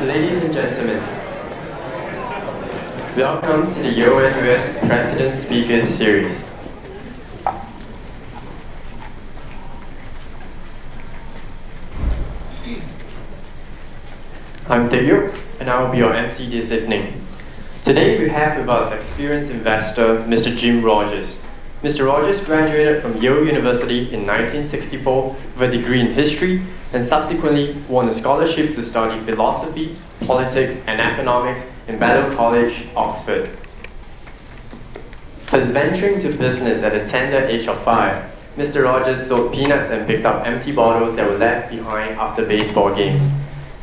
Ladies and gentlemen, welcome to the Yale University President Speakers Series. I'm Theo, and I will be your MC this evening. Today we have with us experienced investor, Mr. Jim Rogers. Mr. Rogers graduated from Yale University in 1964 with a degree in history and subsequently won a scholarship to study philosophy, politics, and economics in Balliol College, Oxford. First venturing to business at the tender age of 5, Mr. Rogers sold peanuts and picked up empty bottles that were left behind after baseball games.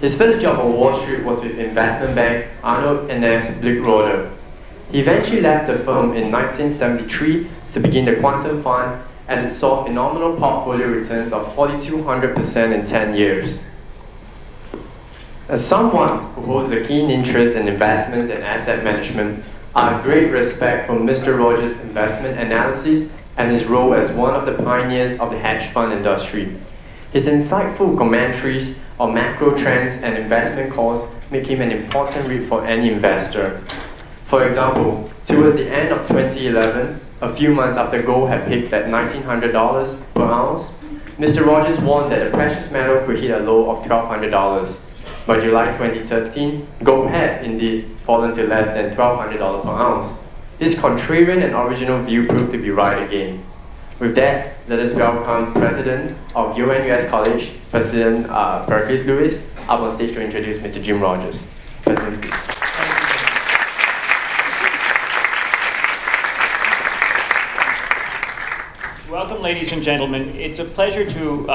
His first job on Wall Street was with investment bank Arnold and Blickroder. He eventually left the firm in 1973 to begin the Quantum Fund, and it saw phenomenal portfolio returns of 4,200% in 10 years. As someone who holds a keen interest in investments and asset management, I have great respect for Mr. Rogers' investment analysis and his role as one of the pioneers of the hedge fund industry. His insightful commentaries on macro trends and investment calls make him an important read for any investor. For example, towards the end of 2011, a few months after gold had peaked at $1,900 per ounce, Mr. Rogers warned that the precious metal could hit a low of $1,200. By July 2013, gold had indeed fallen to less than $1,200 per ounce. This contrarian and original view proved to be right again. With that, let us welcome President of UNUS College, President Perkins Lewis, up on stage to introduce Mr. Jim Rogers. President, please. Welcome, ladies and gentlemen. It's a pleasure to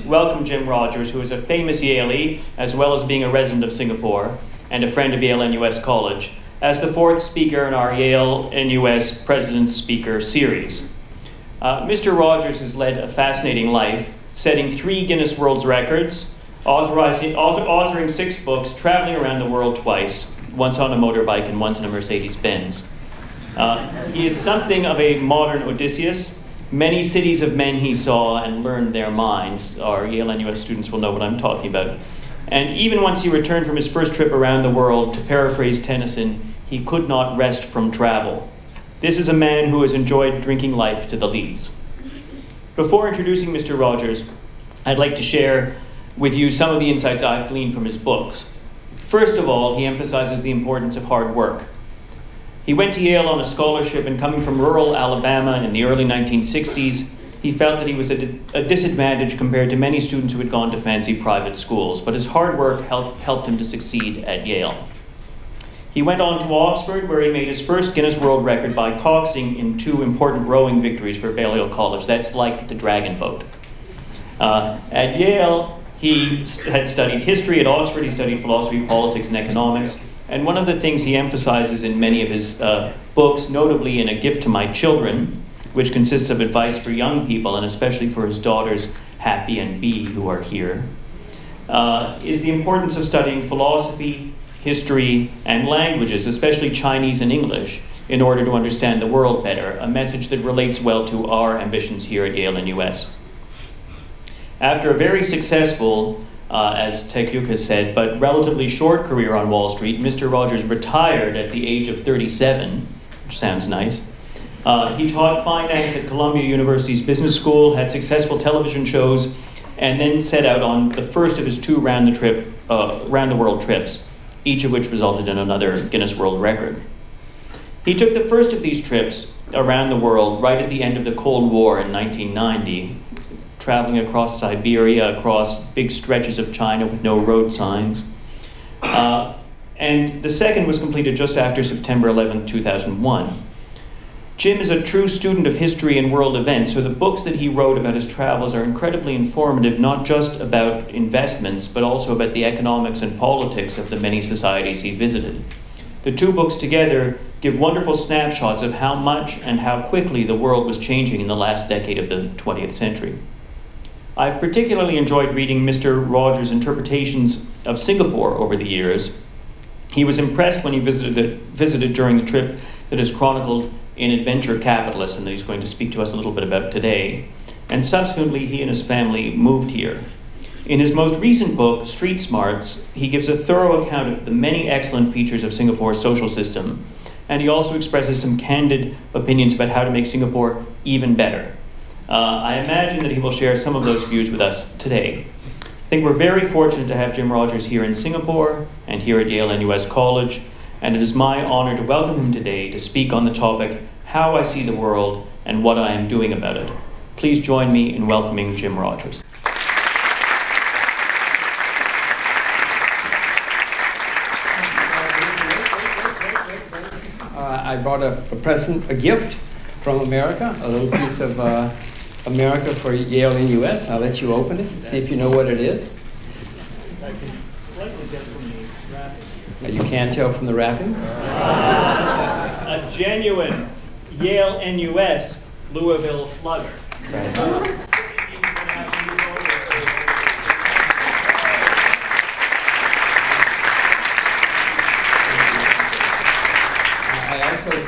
welcome Jim Rogers, who is a famous Yaley, as well as being a resident of Singapore and a friend of Yale NUS College, as the fourth speaker in our Yale NUS President Speaker Series. Mr. Rogers has led a fascinating life, setting 3 Guinness World Records, authoring 6 books, traveling around the world twice, once on a motorbike and once in a Mercedes-Benz. He is something of a modern Odysseus. Many cities of men he saw and learned their minds. Our Yale NUS students will know what I'm talking about. And even once he returned from his first trip around the world, to paraphrase Tennyson, he could not rest from travel. This is a man who has enjoyed drinking life to the lees. Before introducing Mr. Rogers, I'd like to share with you some of the insights I've gleaned from his books. First of all, he emphasizes the importance of hard work. He went to Yale on a scholarship, and coming from rural Alabama in the early 1960s, he felt that he was at a disadvantage compared to many students who had gone to fancy private schools, but his hard work helped him to succeed at Yale. He went on to Oxford, where he made his first Guinness World Record by coxing in 2 important rowing victories for Balliol College. That's like the dragon boat. At Yale, he had studied history. At Oxford, he studied philosophy, politics, and economics. And one of the things he emphasizes in many of his books, notably in A Gift to My Children, which consists of advice for young people, and especially for his daughters, Happy and Bee, who are here, is the importance of studying philosophy, history, and languages, especially Chinese and English, in order to understand the world better, a message that relates well to our ambitions here at Yale NUS. After a very successful, as Taekyuk has said, but relatively short career on Wall Street, Mr. Rogers retired at the age of 37, which sounds nice. He taught finance at Columbia University's Business School, had successful television shows, and then set out on the first of his 2 round-the-world trips, each of which resulted in another Guinness World Record. He took the first of these trips around the world right at the end of the Cold War in 1990, traveling across Siberia, across big stretches of China with no road signs. And the second was completed just after September 11, 2001. Jim is a true student of history and world events, so the books that he wrote about his travels are incredibly informative, not just about investments, but also about the economics and politics of the many societies he visited. The 2 books together give wonderful snapshots of how much and how quickly the world was changing in the last decade of the 20th century. I've particularly enjoyed reading Mr. Rogers' interpretations of Singapore over the years. He was impressed when he visited during the trip that is chronicled in Adventure Capitalist, and that he's going to speak to us a little bit about today. And subsequently, he and his family moved here. In his most recent book, Street Smarts, he gives a thorough account of the many excellent features of Singapore's social system, and he also expresses some candid opinions about how to make Singapore even better. I imagine that he will share some of those views with us today. I think we're very fortunate to have Jim Rogers here in Singapore and here at Yale NUS College, and it is my honor to welcome him today to speak on the topic, How I See the World and What I Am Doing About It. Please join me in welcoming Jim Rogers. I brought a present, a gift from America, a little piece of America for Yale NUS. I'll let you open it and see if you know what it is. I can slightly get from the wrapping. You can't tell from the wrapping? A genuine Yale NUS Louisville Slugger. Right.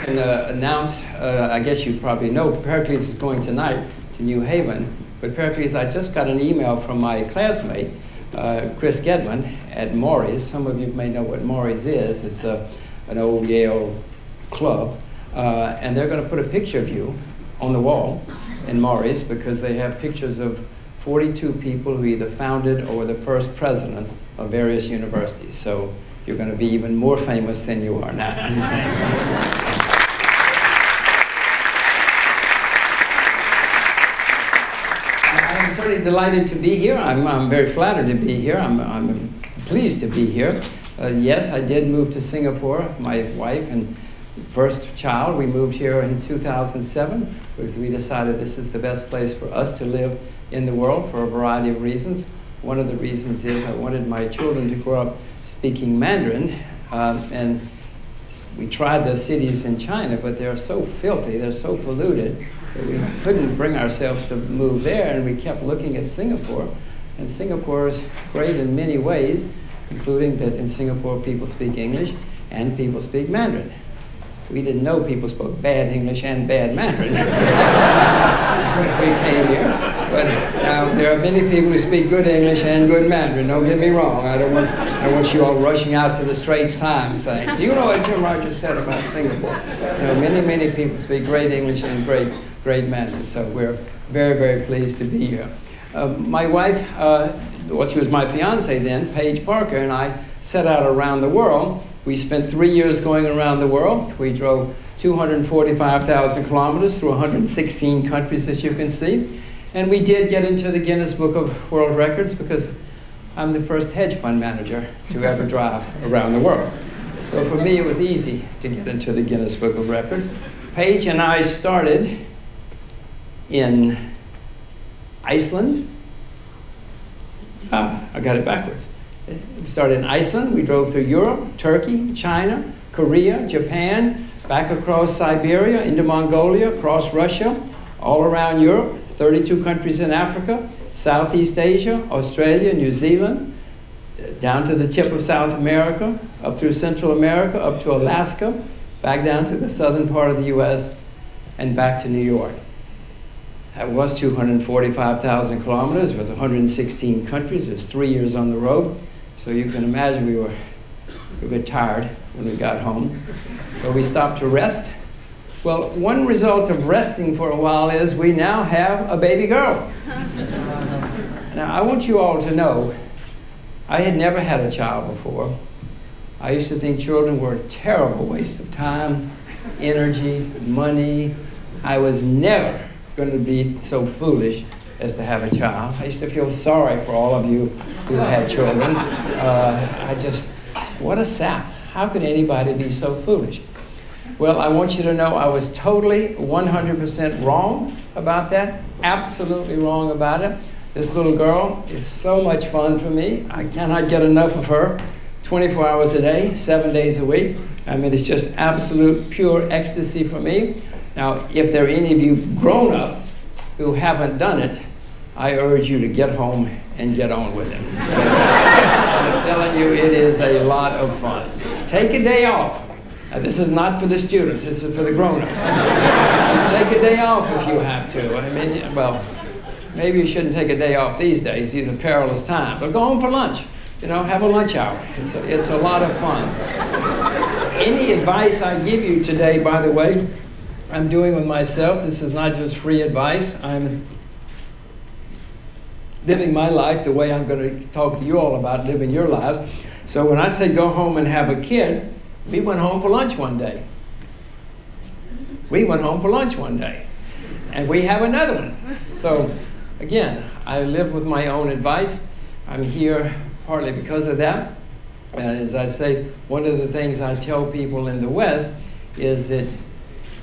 Can announce, I guess you probably know, Pericles is going tonight to New Haven, but Pericles, I just got an email from my classmate, Chris Gedman at Maury's. Some of you may know what Maury's is. It's an old Yale club, and they're going to put a picture of you on the wall in Maury's because they have pictures of 42 people who either founded or were the first presidents of various universities. So you're going to be even more famous than you are now. I'm certainly delighted to be here. I'm very flattered to be here. I'm pleased to be here. Yes, I did move to Singapore. My wife and first child, we moved here in 2007 because we decided this is the best place for us to live in the world for a variety of reasons. One of the reasons is I wanted my children to grow up speaking Mandarin, and we tried those cities in China, but they're so filthy, they're so polluted, that we couldn't bring ourselves to move there, and we kept looking at Singapore. And Singapore is great in many ways, including that in Singapore people speak English and people speak Mandarin. We didn't know people spoke bad English and bad Mandarin when we came here. But now there are many people who speak good English and good Mandarin. Don't get me wrong. I don't want you all rushing out to the Straits Times saying, "Do you know what Jim Rogers said about Singapore?" You know, many people speak great English and great Mandarin. So we're very, very pleased to be here. My wife, she was my fiance then, Paige Parker, and I set out around the world. We spent 3 years going around the world. We drove 245,000 kilometers through 116 countries, as you can see. And we did get into the Guinness Book of World Records because I'm the first hedge fund manager to ever drive around the world. So for me, it was easy to get into the Guinness Book of Records. Paige and I started in Iceland. I got it backwards. We started in Iceland, we drove through Europe, Turkey, China, Korea, Japan, back across Siberia, into Mongolia, across Russia, all around Europe, 32 countries in Africa, Southeast Asia, Australia, New Zealand, down to the tip of South America, up through Central America, up to Alaska, back down to the southern part of the US, and back to New York. That was 245,000 kilometers. It was 116 countries. It was 3 years on the road. So you can imagine we were a bit tired when we got home. So we stopped to rest. Well, one result of resting for a while is we now have a baby girl. Now, I want you all to know, I had never had a child before. I used to think children were a terrible waste of time, energy, money. I was never going to be so foolish as to have a child. I used to feel sorry for all of you who had children. What a sap. How could anybody be so foolish? Well, I want you to know I was totally 100% wrong about that. Absolutely wrong about it. This little girl is so much fun for me. I cannot get enough of her. 24 hours a day, 7 days a week. I mean, it's just absolute pure ecstasy for me. Now, if there are any of you grown-ups who haven't done it, I urge you to get home and get on with it. I'm telling you, it is a lot of fun. Take a day off. Now, this is not for the students, this is for the grown-ups. You take a day off if you have to. I mean, well, maybe you shouldn't take a day off these days. These are perilous times. But go home for lunch. You know, have a lunch hour. It's a lot of fun. Any advice I give you today, by the way, I'm doing with myself. This is not just free advice. I'm living my life the way I'm going to talk to you all about living your lives. So when I say go home and have a kid, we went home for lunch one day. We went home for lunch one day. And we have another one. So again, I live with my own advice. I'm here partly because of that. And as I say, one of the things I tell people in the West is that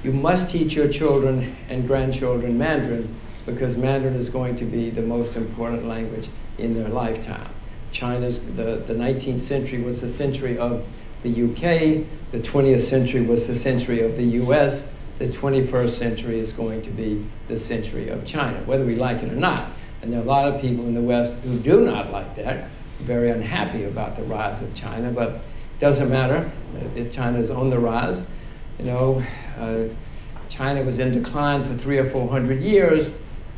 you must teach your children and grandchildren Mandarin, because Mandarin is going to be the most important language in their lifetime. The 19th century was the century of the UK, the 20th century was the century of the US, the 21st century is going to be the century of China, whether we like it or not. And there are a lot of people in the West who do not like that, very unhappy about the rise of China, but it doesn't matter. China is on the rise. You know, China was in decline for 300 or 400 years.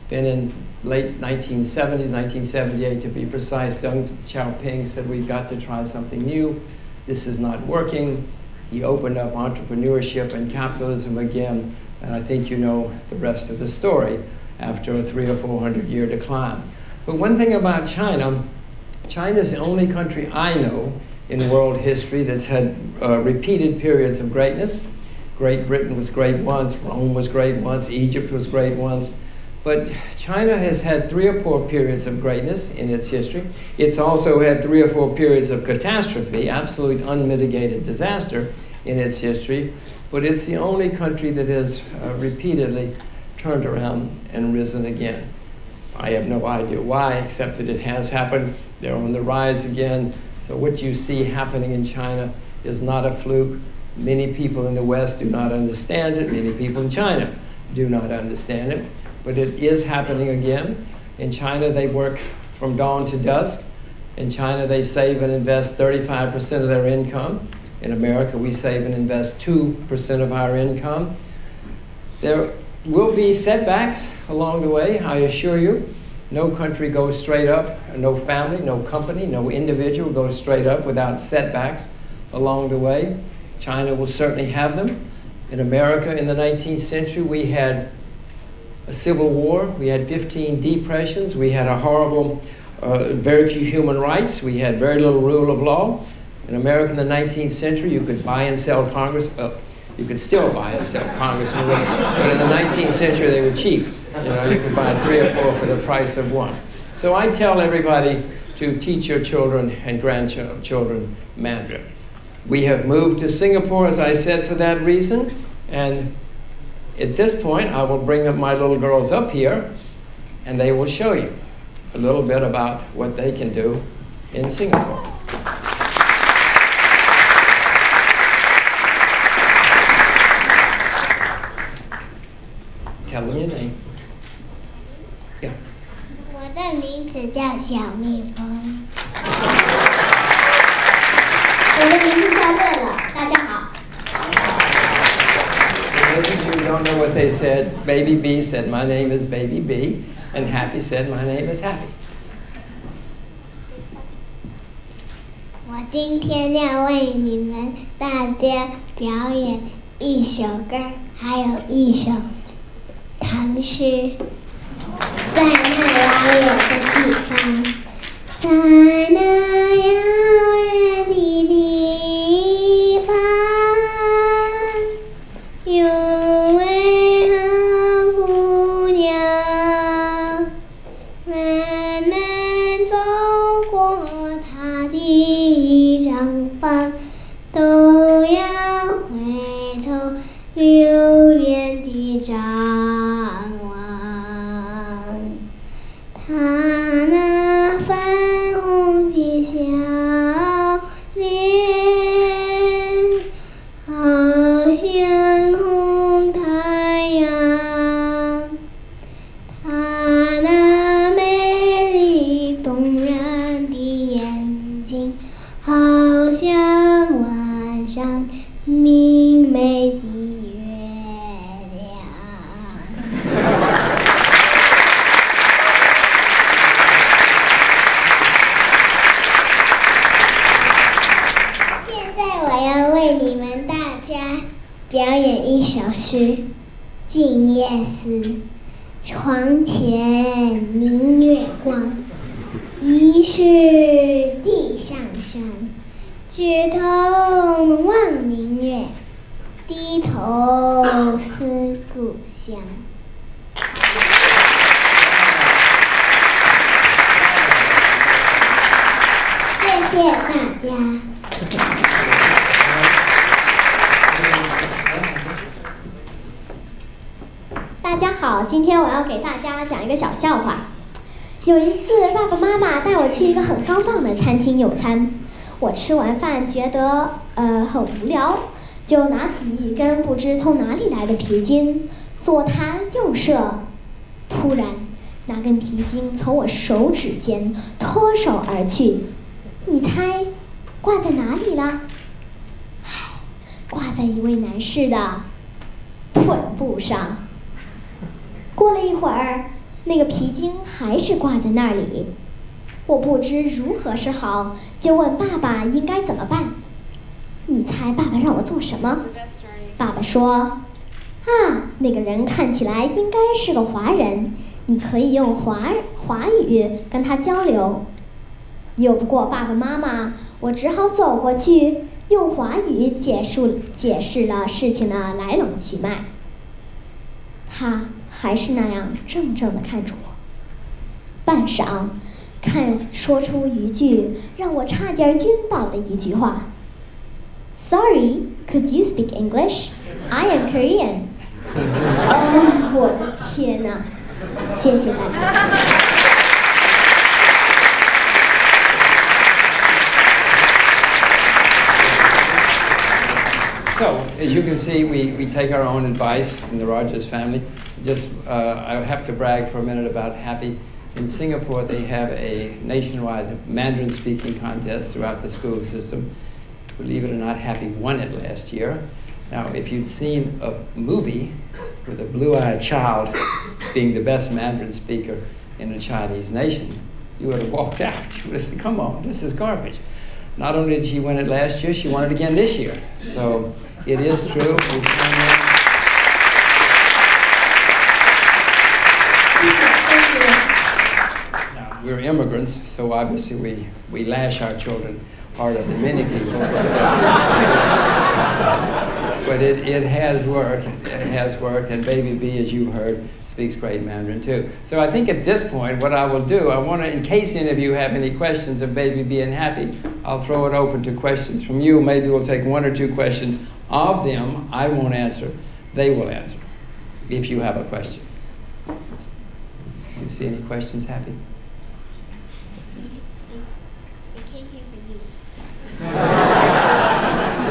Then in late 1970s, 1978 to be precise, Deng Xiaoping said, we've got to try something new. This is not working. He opened up entrepreneurship and capitalism again, and I think you know the rest of the story after a 300 or 400 year decline. But one thing about China, China is the only country I know in world history that's had repeated periods of greatness. Great Britain was great once, Rome was great once, Egypt was great once. But China has had 3 or 4 periods of greatness in its history. It's also had 3 or 4 periods of catastrophe, absolute unmitigated disaster in its history. But it's the only country that has repeatedly turned around and risen again. I have no idea why, except that it has happened. They're on the rise again. So what you see happening in China is not a fluke. Many people in the West do not understand it. Many people in China do not understand it. But it is happening again. In China, they work from dawn to dusk. In China, they save and invest 35% of their income. In America, we save and invest 2% of our income. There will be setbacks along the way, I assure you. No country goes straight up, no family, no company, no individual goes straight up without setbacks along the way. China will certainly have them. In America in the 19th century, we had a civil war, we had 15 depressions, we had a horrible, very few human rights, we had very little rule of law. In America in the 19th century, you could buy and sell Congress, you could still buy and sell congressmen, but in the 19th century they were cheap. You know, you could buy 3 or 4 for the price of 1. So I tell everybody to teach your children and grandchildren Mandarin. We have moved to Singapore, as I said, for that reason, and at this point, I will bring up my little girls up here, and they will show you a little bit about what they can do in Singapore. Tell them your name. Yeah. 我的名字叫小蜜蜂。我的名字叫乐乐，大家好。 For those of you who don't know what they said, Baby B said, my name is Baby B, and Happy said, my name is Happy. 我今天要为你们大家表演一首歌，还有一首唐诗。在那遥远的地方，在那遥远的地方，有位好姑娘，慢慢走过她的一张房，都要回头留恋地张望。她那泛红的笑脸，好像红太阳。她那美丽动人的眼睛，好像晚上明媚的月亮。表演一首诗，静夜思，床前明月光，疑是地上霜。举头望明月，低头思故乡。谢谢大家。大家好，今天我要给大家讲一个小笑话。有一次，爸爸妈妈带我去一个很高档的餐厅用餐，我吃完饭觉得很无聊，就拿起一根不知从哪里来的皮筋，左弹右射，突然那根皮筋从我手指间脱手而去，你猜挂在哪里了？挂在一位男士的臀部上。过了一会儿，那个皮筋还是挂在那里，我不知如何是好，就问爸爸应该怎么办。你猜爸爸让我做什么？爸爸说：那个人看起来应该是个华人，你可以用华语跟他交流。拗不过爸爸妈妈，我只好走过去，用华语解释了事情的来龙去脉。他还是那样怔怔地看着我，半晌，说出一句让我差点晕倒的一句话 ：“Sorry, could you speak English? I am Korean。”哦，我的天哪！谢谢大家。So, as you can see, we take our own advice in the Rogers family. I have to brag for a minute about Happy. In Singapore, they have a nationwide Mandarin speaking contest throughout the school system. Believe it or not, Happy won it last year. Now, if you'd seen a movie with a blue-eyed child being the best Mandarin speaker in a Chinese nation, you would have walked out. You would have said, come on, this is garbage. Not only did she win it last year, she won it again this year. So it is true. Now, we're immigrants, so obviously we lash our children harder than many people. But it has worked. It has worked, and Baby B, as you heard, speaks great Mandarin too. So I think at this point, what I will do, I want to, in case any of you have any questions of Baby B and Happy, I'll throw it open to questions from you. Maybe we'll take one or two questions of them. I won't answer. They will answer, if you have a question. You see any questions, Happy? They came here for you.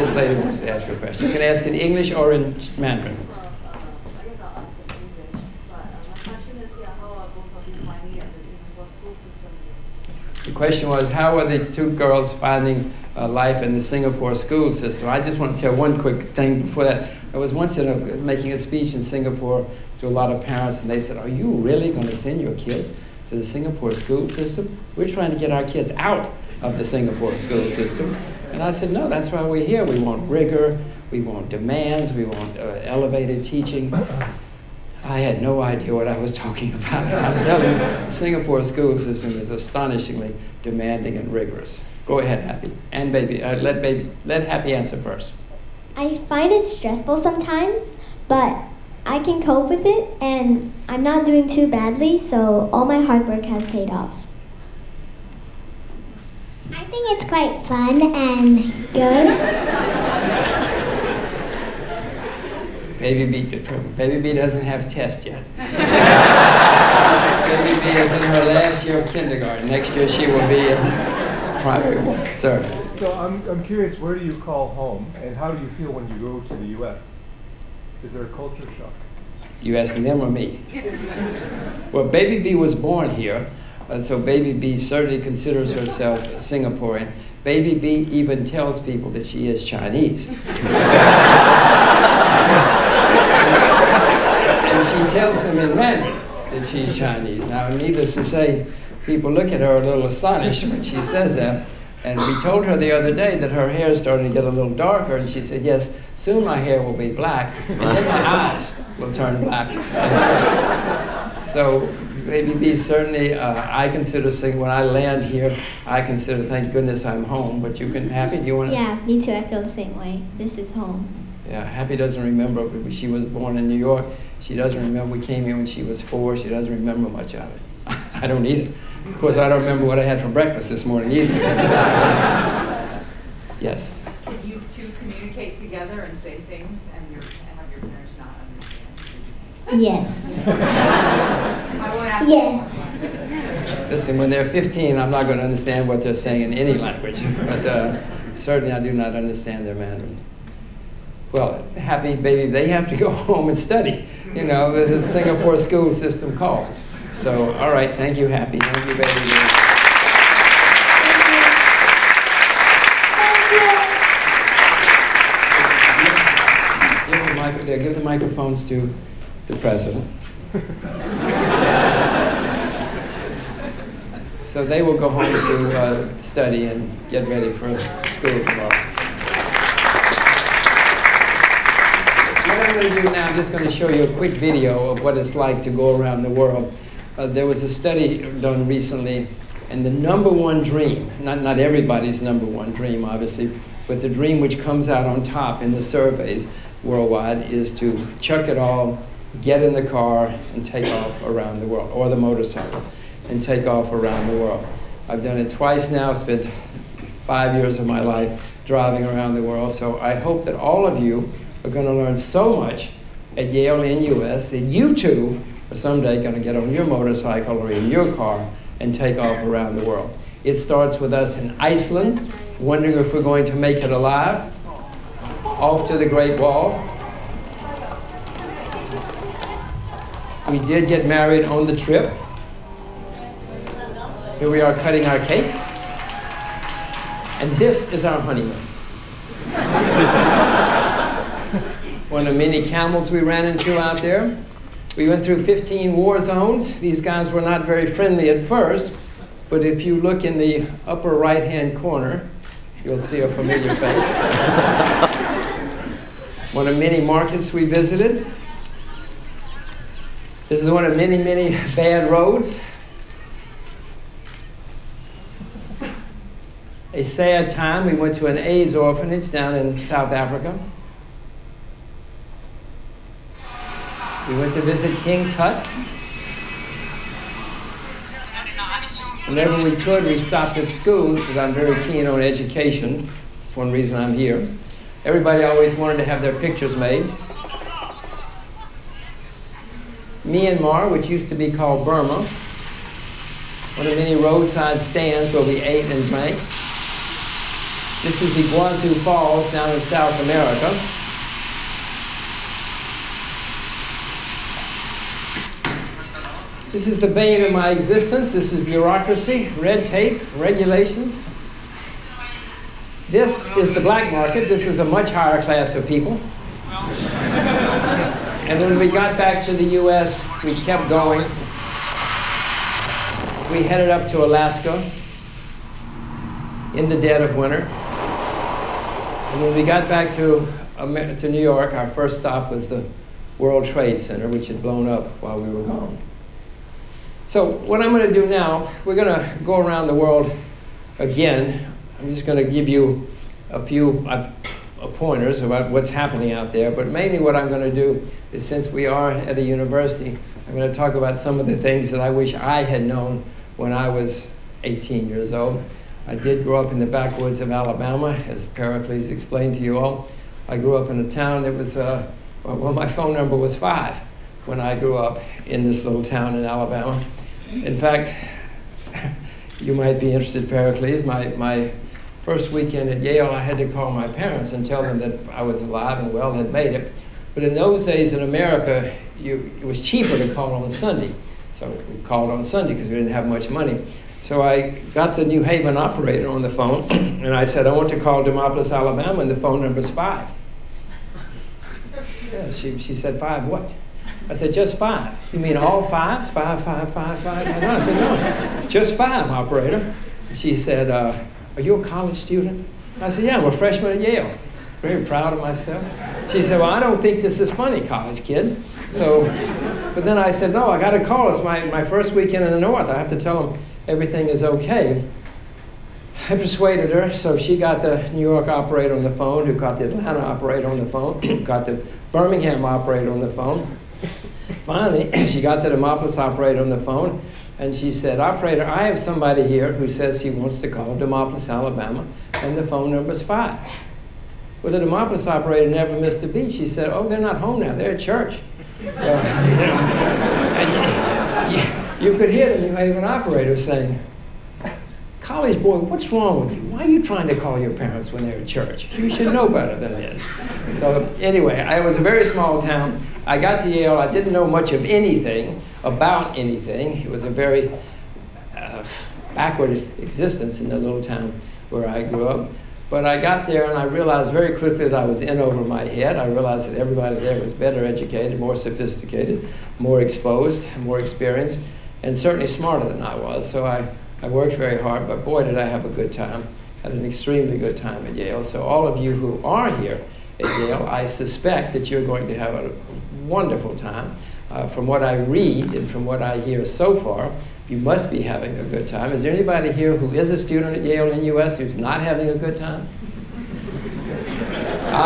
This lady wants to ask a question. You can ask in English or in Mandarin. I guess I'll ask in English. But my question is, how are both of you finding it in the Singapore school system? The question was, how are the two girls finding life in the Singapore school system? I just want to tell one quick thing before that. I was once making a speech in Singapore to a lot of parents, and they said, are you really going to send your kids to the Singapore school system? We're trying to get our kids out of the Singapore school system. And I said, no, that's why we're here. We want rigor, we want demands, we want elevated teaching. I had no idea what I was talking about. I'm telling you, the Singapore school system is astonishingly demanding and rigorous. Go ahead, Happy. And let Happy answer first. I find it stressful sometimes, but I can cope with it, and I'm not doing too badly, so all my hard work has paid off. I think it's quite fun and good. Baby B doesn't have tests yet. Baby B is in her last year of kindergarten. Next year she will be in primary one. Sir. So I'm curious, where do you call home, and how do you feel when you go to the U.S.? Is there a culture shock? You asking them or me? Well, Baby B was born here, so Baby B certainly considers herself Singaporean. Baby B even tells people that she is Chinese. And she tells them in Mandarin that she's Chinese. Now, needless to say, people look at her a little astonished when she says that, And we told her the other day that her hair is starting to get a little darker, and she said, yes, soon my hair will be black, and then my eyes will turn black as well. So, Baby B, certainly I consider singing, when I land here, I consider, thank goodness I'm home. But you can, Happy, do you want to? Yeah, me too. I feel the same way. This is home. Yeah, Happy doesn't remember, but she was born in New York. She doesn't remember, we came here when she was 4. She doesn't remember much of it. I don't either. Of course, I don't remember what I had for breakfast this morning either. Yes? Can you two communicate together and say things and have your parents not understand? Yes. I won't ask Yes. Listen, when they're 15, I'm not going to understand what they're saying in any language. But certainly I do not understand their Mandarin. Well, Happy, Baby, they have to go home and study. You know, the Singapore school system calls. So, all right, thank you, Happy. Thank you, Baby. Give the microphones to the president. So they will go home to study and get ready for school tomorrow. What I'm going to do now, I'm just going to show you a quick video of what it's like to go around the world. There was a study done recently, and the #1 dream, not everybody's #1 dream, obviously, but the dream which comes out on top in the surveys worldwide is to chuck it all, get in the car, and take off around the world, or the motorcycle, and take off around the world. I've done it twice now, spent 5 years of my life driving around the world, so I hope that all of you are going to learn so much at Yale and US that you too are someday going to get on your motorcycle or in your car and take off around the world. It starts with us in Iceland, wondering if we're going to make it alive, off to the Great Wall. We did get married on the trip. Here we are cutting our cake. And this is our honeymoon. One of the many camels we ran into out there. We went through 15 war zones. These guys were not very friendly at first, but if you look in the upper right-hand corner, you'll see a familiar face. One of many markets we visited. This is one of many, many bad roads. A sad time. We went to an AIDS orphanage down in South Africa. We went to visit King Tut. Whenever we could, we stopped at schools because I'm very keen on education. That's one reason I'm here. Everybody always wanted to have their pictures made. Myanmar, which used to be called Burma, one of many roadside stands where we ate and drank. This is Iguazu Falls down in South America. This is the bane of my existence. This is bureaucracy, red tape, regulations. This is the black market. This is a much higher class of people. And when we got back to the US, we kept going. We headed up to Alaska in the dead of winter. And when we got back to New York, our first stop was the World Trade Center, which had blown up while we were gone. So what I'm going to do now, we're going to go around the world again. I'm just going to give you a few pointers about what's happening out there, but mainly what I'm going to do is, since we are at a university, I'm going to talk about some of the things that I wish I had known when I was 18 years old. I did grow up in the backwoods of Alabama, as Pericles explained to you all. I grew up in a town that was, well, my phone number was 5 when I grew up in this little town in Alabama. In fact, you might be interested, Pericles, my first weekend at Yale, I had to call my parents and tell them that I was alive and well, had made it. But in those days in America, it was cheaper to call on Sunday. So we called on Sunday because we didn't have much money. So I got the New Haven operator on the phone, and I said, I want to call Demopolis, Alabama, and the phone number's 5. Yeah, she said, 5 what? I said, just 5. You mean all 5s? 5, 5, 5, 5? I said, no, just 5, operator. She said, are you a college student? I said, yeah, I'm a freshman at Yale. Very proud of myself. She said, well, I don't think this is funny, college kid. So, but then I said, no, I got to call. It's my first weekend in the North. I have to tell them everything is okay. I persuaded her, so she got the New York operator on the phone, who got the Atlanta operator on the phone, got the Birmingham operator on the phone. Finally, she got the Demopolis operator on the phone, and she said, operator, I have somebody here who says he wants to call Demopolis, Alabama, and the phone number's 5. Well, the Demopolis operator never missed a beat. She said, oh, they're not home now, they're at church. And you could hear the New Haven operator saying, college boy, what's wrong with you? Why are you trying to call your parents when they're at church? You should know better than this. So anyway, it was a very small town. I got to Yale. I didn't know much of anything about anything. It was a very backward existence in the little town where I grew up. But I got there and I realized very quickly that I was in over my head. I realized that everybody there was better educated, more sophisticated, more exposed, more experienced, and certainly smarter than I was. So I worked very hard, but boy, did I have a good time. Had an extremely good time at Yale. So all of you who are here at Yale, I suspect that you're going to have a wonderful time. From what I read and from what I hear so far, you must be having a good time. Is there anybody here who is a student at Yale in the U.S. who's not having a good time?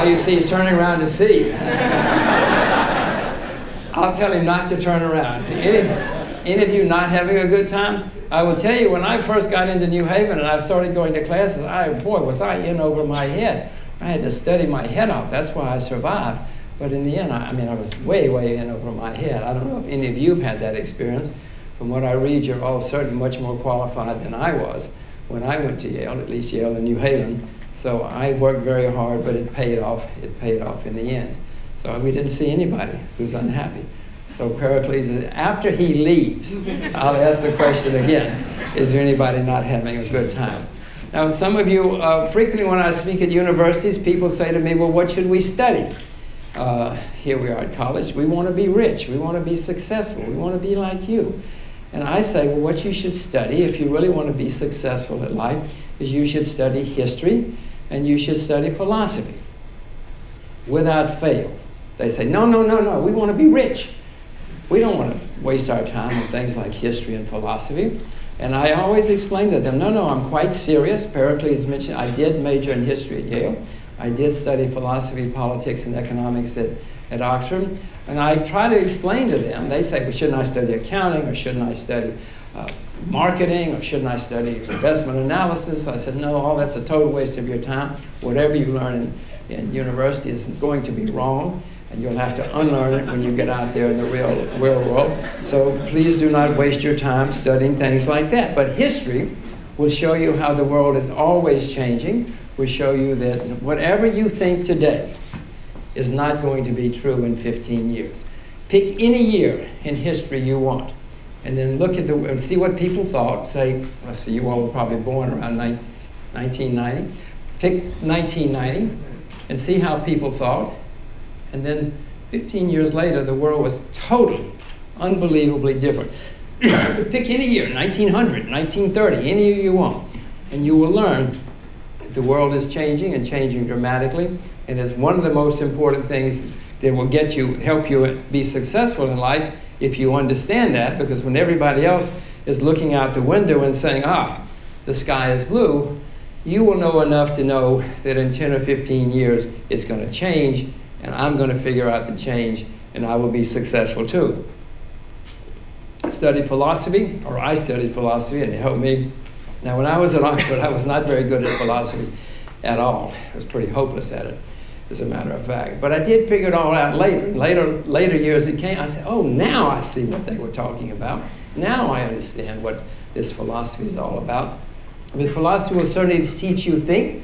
You see, he's turning around to see. I'll tell him not to turn around. Any of you not having a good time? I will tell you, when I first got into New Haven and I started going to classes, was I in over my head. I had to study my head off. That's why I survived. But in the end, I was way, way in over my head. I don't know if any of you have had that experience. From what I read, you're all certainly much more qualified than I was when I went to Yale, at least Yale and New Haven. So I worked very hard, but it paid off. It paid off in the end. So we didn't see anybody who's unhappy. So Pericles, after he leaves, I'll ask the question again, is there anybody not having a good time? Now, some of you, frequently when I speak at universities, people say to me, well, what should we study? Here we are at college. We want to be rich. We want to be successful. We want to be like you. And I say, well, what you should study if you really want to be successful at life is you should study history and you should study philosophy without fail. They say, no, no, no, no, we want to be rich. We don't want to waste our time on things like history and philosophy. And I always explain to them, no, no, I'm quite serious. Pericles mentioned I did major in history at Yale. I did study philosophy, politics, and economics at Oxford. And I try to explain to them, they say, well, shouldn't I study accounting, or shouldn't I study marketing, or shouldn't I study investment analysis? So I said, no, all that's a total waste of your time. Whatever you learn in university is going to be wrong, and you'll have to unlearn it when you get out there in the real world. So please do not waste your time studying things like that. But history will show you how the world is always changing. Will show you that whatever you think today is not going to be true in 15 years. Pick any year in history you want, and then look at and see what people thought. Say, let's see, you all were probably born around 1990. Pick 1990 and see how people thought. And then 15 years later, the world was totally, unbelievably different. Pick any year, 1900, 1930, any year you want, and you will learn that the world is changing and changing dramatically. And it's one of the most important things that will help you be successful in life if you understand that, because when everybody else is looking out the window and saying, the sky is blue, you will know enough to know that in 10 or 15 years it's going to change, and I'm going to figure out the change, and I will be successful too. I studied philosophy, and it helped me. Now, when I was at Oxford, I was not very good at philosophy at all. I was pretty hopeless at it, as a matter of fact. But I did figure it all out later. Later years it came, I said, oh, now I see what they were talking about. Now I understand what this philosophy is all about. But philosophy will certainly teach you to think.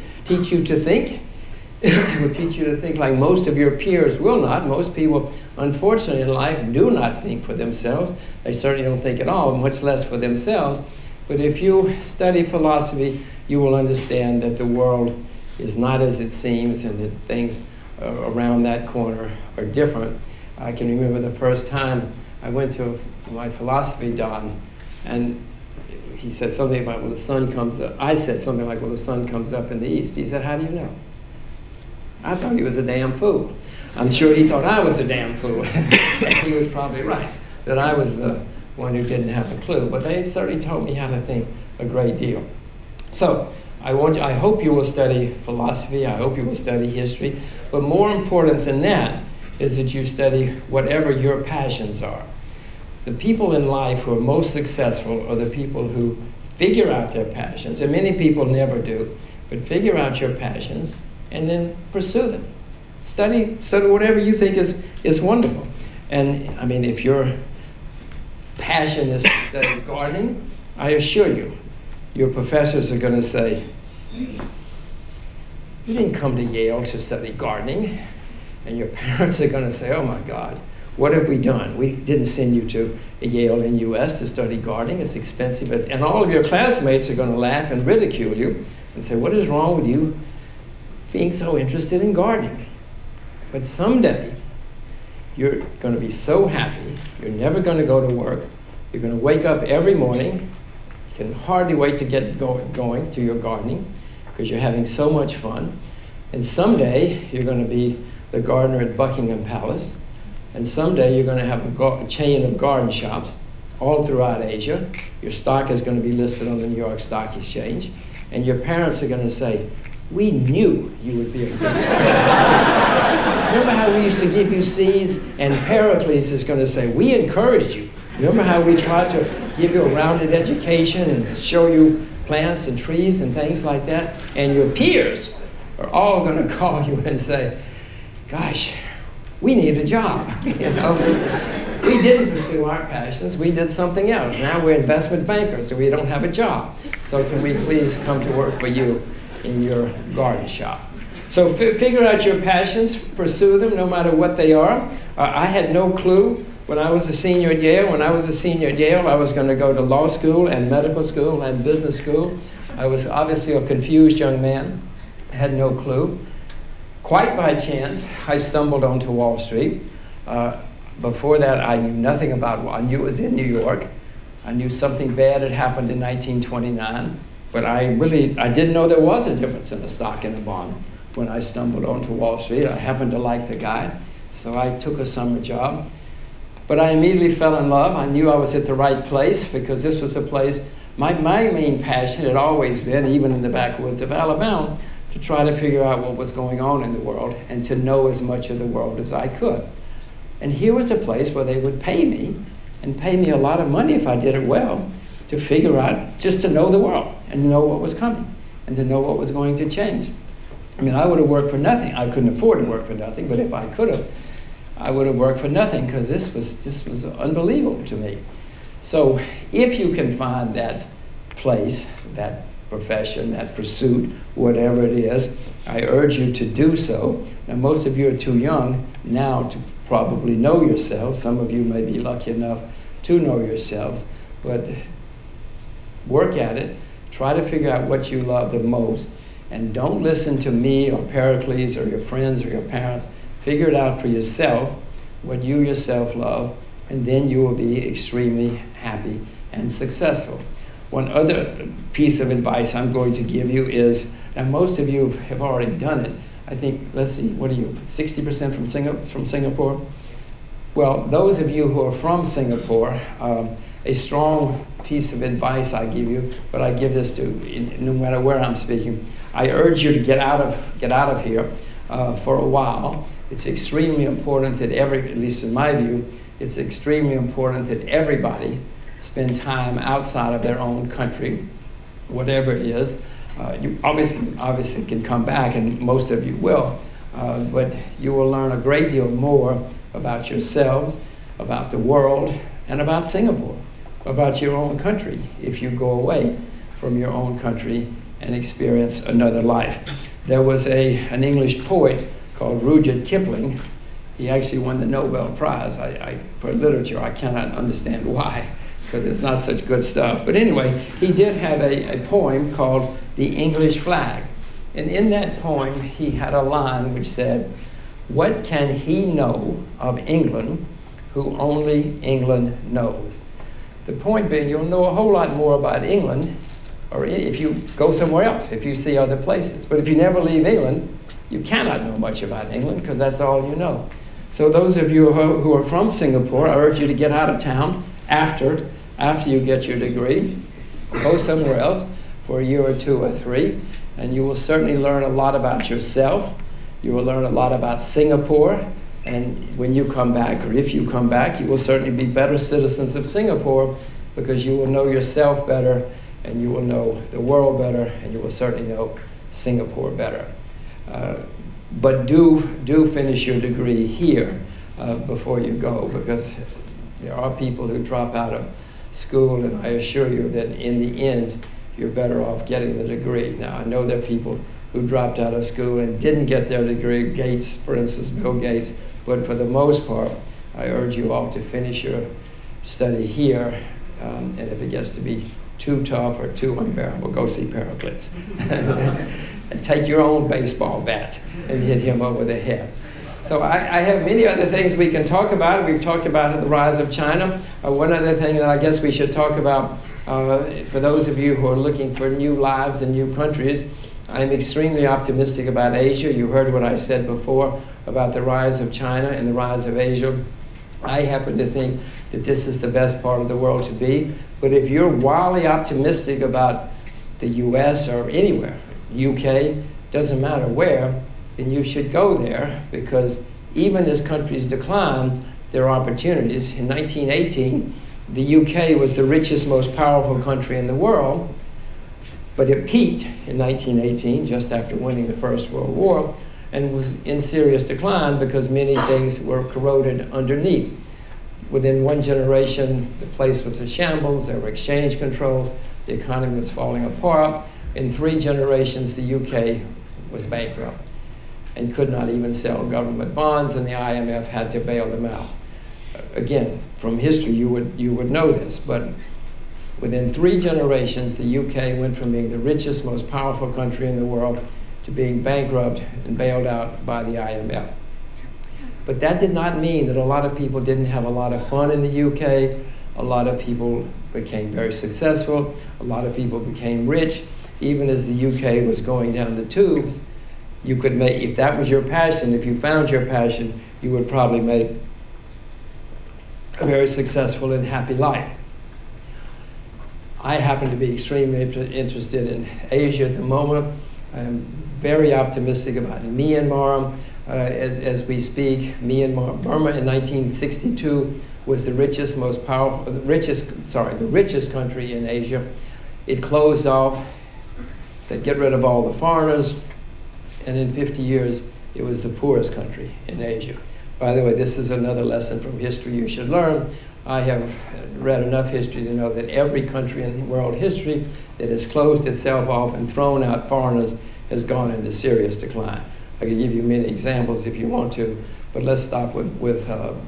It will teach you to think like most of your peers will not. Most people, unfortunately, in life do not think for themselves. They certainly don't think at all, much less for themselves. But if you study philosophy, you will understand that the world is not as it seems, and that things around that corner are different. I can remember the first time I went to my philosophy don, and he said something about, well, the sun comes up. I said something like, well, the sun comes up in the east. He said, how do you know? I thought he was a damn fool. I'm sure he thought I was a damn fool. And he was probably right, that I was the one who didn't have a clue. But they certainly taught me how to think a great deal. So I hope you will study philosophy. I hope you will study history. But more important than that is that you study whatever your passions are. The people in life who are most successful are the people who figure out their passions, and many people never do, but figure out your passions and then pursue them. Study whatever you think is wonderful. And I mean, if your passion is to study gardening, I assure you, your professors are going to say, you didn't come to Yale to study gardening. And your parents are going to say, oh my God, what have we done? We didn't send you to Yale in the US to study gardening. It's expensive. And all of your classmates are going to laugh and ridicule you and say, what is wrong with you being so interested in gardening? But someday, you're going to be so happy. You're never going to go to work. You're going to wake up every morning. You can hardly wait to get going to your gardening because you're having so much fun. And someday, you're going to be the gardener at Buckingham Palace. And someday you're going to have a chain of garden shops all throughout Asia. Your stock is going to be listed on the New York Stock Exchange. And your parents are going to say, we knew you would be a good gardener. Remember how we used to give you seeds? And Pericles is going to say, we encouraged you. Remember how we tried to give you a rounded education and show you plants and trees and things like that? And your peers are all going to call you and say, gosh, we need a job, you know. We didn't pursue our passions, we did something else. Now we're investment bankers, so we don't have a job. So can we please come to work for you in your garden shop? So figure out your passions, pursue them no matter what they are. I had no clue when I was a senior at Yale. When I was a senior at Yale, I was going to go to law school and medical school and business school. I was obviously a confused young man, had no clue. Quite by chance, I stumbled onto Wall Street. Before that, I knew nothing about I knew it was in New York. I knew something bad had happened in 1929, but I didn't know there was a difference in a stock and a bond. When I stumbled onto Wall Street, I happened to like the guy, so I took a summer job. But I immediately fell in love. I knew I was at the right place because this was a place, my main passion had always been, even in the backwoods of Alabama, to try to figure out what was going on in the world and to know as much of the world as I could. And here was a place where they would pay me, and pay me a lot of money if I did it well, to figure out, just to know the world and to know what was coming and to know what was going to change. I mean, I would have worked for nothing. I couldn't afford to work for nothing, but if I could have, I would have worked for nothing because this was unbelievable to me. So if you can find that place, that profession, that pursuit, whatever it is, I urge you to do so. Now, most of you are too young now to probably know yourselves. Some of you may be lucky enough to know yourselves, but work at it. Try to figure out what you love the most, and don't listen to me or Pericles or your friends or your parents. Figure it out for yourself, what you yourself love, and then you will be extremely happy and successful. One other piece of advice I'm going to give you is, and most of you have already done it, I think, let's see, what are you, 60% from Singapore? Well, those of you who are from Singapore, a strong piece of advice I give you, but I give this to, no matter where I'm speaking, I urge you to get out of here for a while. It's extremely important that at least in my view, it's extremely important that everybody spend time outside of their own country, whatever it is. You obviously can come back, and most of you will, but you will learn a great deal more about yourselves, about the world, and about Singapore, about your own country, if you go away from your own country and experience another life. There was an English poet called Rudyard Kipling. He actually won the Nobel Prize for literature. I cannot understand why, because it's not such good stuff. But anyway, he did have a poem called The English Flag. And in that poem, he had a line which said, "What can he know of England who only England knows?" The point being, you'll know a whole lot more about England, or if you go somewhere else, if you see other places. But if you never leave England, you cannot know much about England, because that's all you know. So those of you who are from Singapore, I urge you to get out of town after you get your degree. Go somewhere else for a year or 2 or 3, and you will certainly learn a lot about yourself. You will learn a lot about Singapore, and when you come back, or if you come back, you will certainly be better citizens of Singapore, because you will know yourself better, and you will know the world better, and you will certainly know Singapore better. But do finish your degree here before you go, because there are people who drop out of school, and I assure you that in the end, you're better off getting the degree. Now, I know there are people who dropped out of school and didn't get their degree, Gates, for instance, Bill Gates, but for the most part, I urge you all to finish your study here, and if it gets to be too tough or too unbearable, go see Pericles. And take your own baseball bat and hit him over the head. So I have many other things we can talk about. We've talked about the rise of China. One other thing that I guess we should talk about, for those of you who are looking for new lives in new countries, I'm extremely optimistic about Asia. You heard what I said before about the rise of China and the rise of Asia. I happen to think that this is the best part of the world to be. But if you're wildly optimistic about the US or anywhere, UK, doesn't matter where, then you should go there, because even as countries decline, there are opportunities. In 1918, the UK was the richest, most powerful country in the world, but it peaked in 1918, just after winning the First World War, and was in serious decline because many things were corroded underneath. Within one generation, the place was a shambles, there were exchange controls, the economy was falling apart. In 3 generations, the UK was bankrupt and could not even sell government bonds, and the IMF had to bail them out. Again, from history, you would know this, but within 3 generations, the UK went from being the richest, most powerful country in the world to being bankrupt and bailed out by the IMF. But that did not mean that a lot of people didn't have a lot of fun in the UK. A lot of people became very successful. A lot of people became rich. Even as the UK was going down the tubes, you could make, if that was your passion, if you found your passion, you would probably make a very successful and happy life. I happen to be extremely interested in Asia at the moment. I'm very optimistic about Myanmar as we speak. Burma in 1962 was the richest country in Asia. It closed off, said get rid of all the foreigners, and in 50 years, it was the poorest country in Asia. By the way, this is another lesson from history you should learn. I have read enough history to know that every country in world history that has closed itself off and thrown out foreigners has gone into serious decline. I could give you many examples if you want to, but let's stop with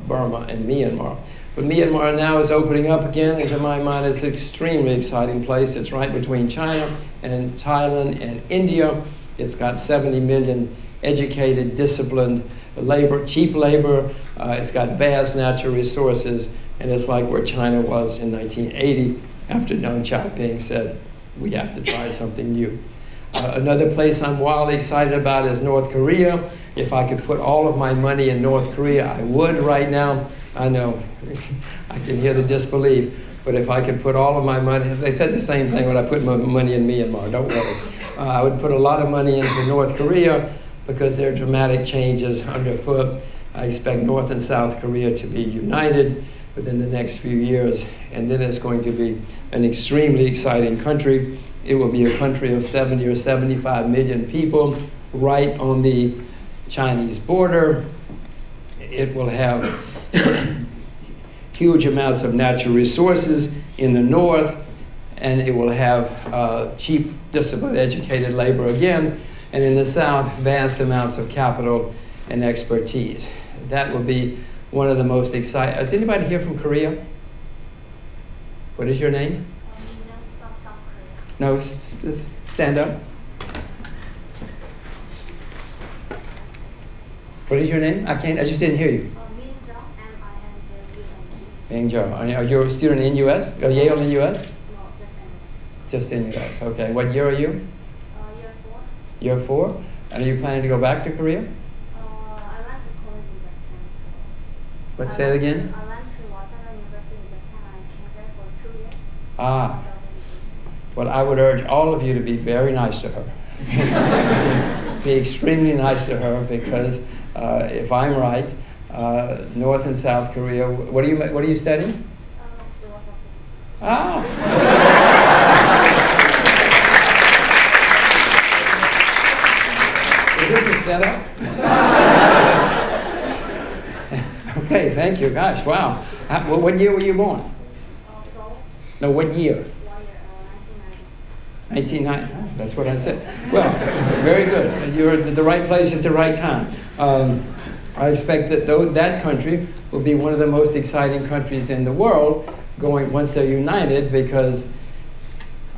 Burma and Myanmar. But Myanmar now is opening up again, and to my mind, it's an extremely exciting place. It's right between China and Thailand and India. It's got 70 million educated, disciplined labor, cheap labor. It's got vast natural resources, and it's like where China was in 1980 after Deng Xiaoping said, we have to try something new. Another place I'm wildly excited about is North Korea. If I could put all of my money in North Korea, I would right now. I know, I can hear the disbelief, but if I could put all of my money, they said the same thing when I put my money in Myanmar, don't worry. I would put a lot of money into North Korea because there are dramatic changes underfoot. I expect North and South Korea to be united within the next few years, and then it's going to be an extremely exciting country. It will be a country of 70 or 75 million people right on the Chinese border. It will have huge amounts of natural resources in the north, and it will have cheap, disciplined, educated labor again, and in the south, vast amounts of capital and expertise. That will be one of the most exciting. Is anybody here from Korea? What is your name? No, stand up. What is your name? I just didn't hear you. Hangzhou. Are you a student in U.S.? Yale in U.S.? No, Just in U.S. Okay. What year are you? year 4. Year 4. And are you planning to go back to Korea? I went to college in Japan. So Let's say it again. I went to Yale University in Japan. I came there for 2 years. Ah. Well, I would urge all of you to be very nice to her. Be extremely nice to her because if I'm right, North and South Korea. What are you studying? Philosophy. Ah. Is this a setup? Okay, thank you. Gosh, wow. What year were you born? Seoul. No, what year? 1 year, 1990. 1990. That's what I said. Well, very good. You're at the right place at the right time. I expect that that country will be one of the most exciting countries in the world once they're united, because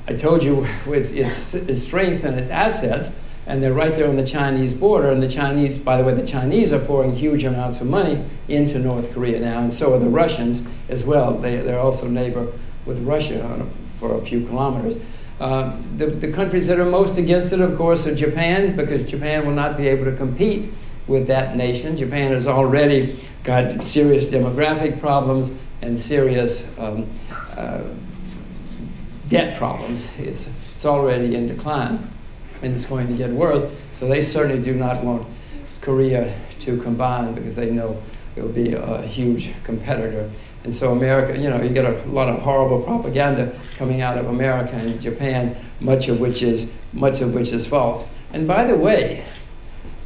I told you its strength and its assets, and they're right there on the Chinese border. And the Chinese, by the way, the Chinese are pouring huge amounts of money into North Korea now, and so are the Russians as well. They're also neighbor with Russia for a few kilometers. The countries that are most against it, of course, are Japan, because Japan will not be able to compete with that nation. Japan has already got serious demographic problems and serious debt problems. It's already in decline, and it's going to get worse. So they certainly do not want Korea to combine, because they know it will be a huge competitor. And so America, you get a lot of horrible propaganda coming out of America and Japan, much of which is false. And by the way,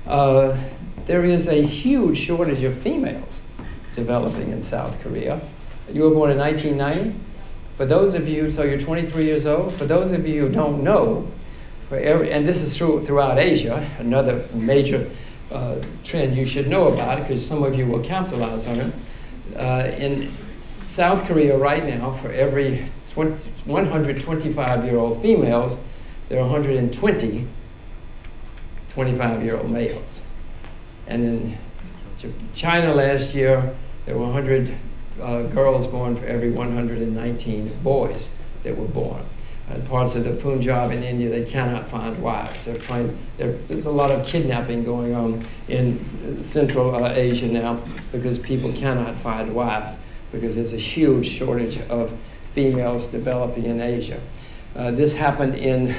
there is a huge shortage of females developing in South Korea. You were born in 1990. For those of you, so you're 23 years old. For those of you who don't know, and this is true throughout Asia, another major trend you should know about, because some of you will capitalize on it. In South Korea right now, for every 125-year-old females, there are 120 25-year-old males. And in China last year, there were 100 girls born for every 119 boys that were born. In parts of the Punjab in India, they cannot find wives. There's a lot of kidnapping going on in Central Asia now, because people cannot find wives, because there's a huge shortage of females developing in Asia. This happened in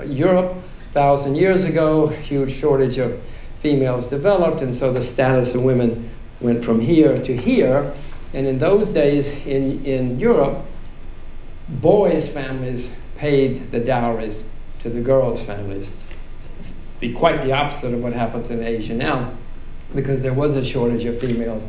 Europe 1,000 years ago. Huge shortage of females developed, and so the status of women went from here to here. And in those days in Europe, boys' families paid the dowries to the girls' families. It's quite the opposite of what happens in Asia now, because there was a shortage of females.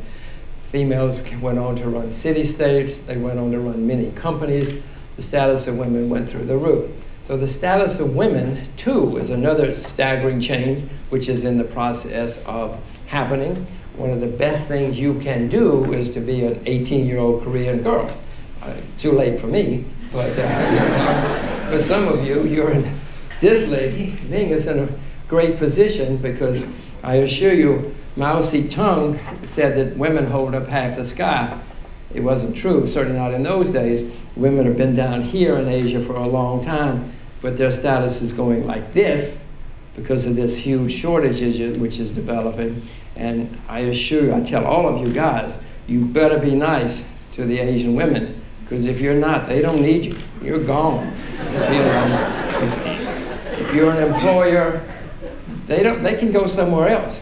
Females went on to run city-states, they went on to run many companies. The status of women went through the roof. So the status of women, too, is another staggering change, which is in the process of happening. One of the best things you can do is to be an 18-year-old Korean girl. Too late for me, but for some of you, this lady, Ming, is in a great position, because I assure you, Mao Zedong said that women hold up half the sky. It wasn't true, certainly not in those days. Women have been down here in Asia for a long time, but their status is going like this because of this huge shortage which is developing. And I assure you, I tell all of you guys, you better be nice to the Asian women, because if you're not, they don't need you. You're gone. If you're an employer, they can go somewhere else.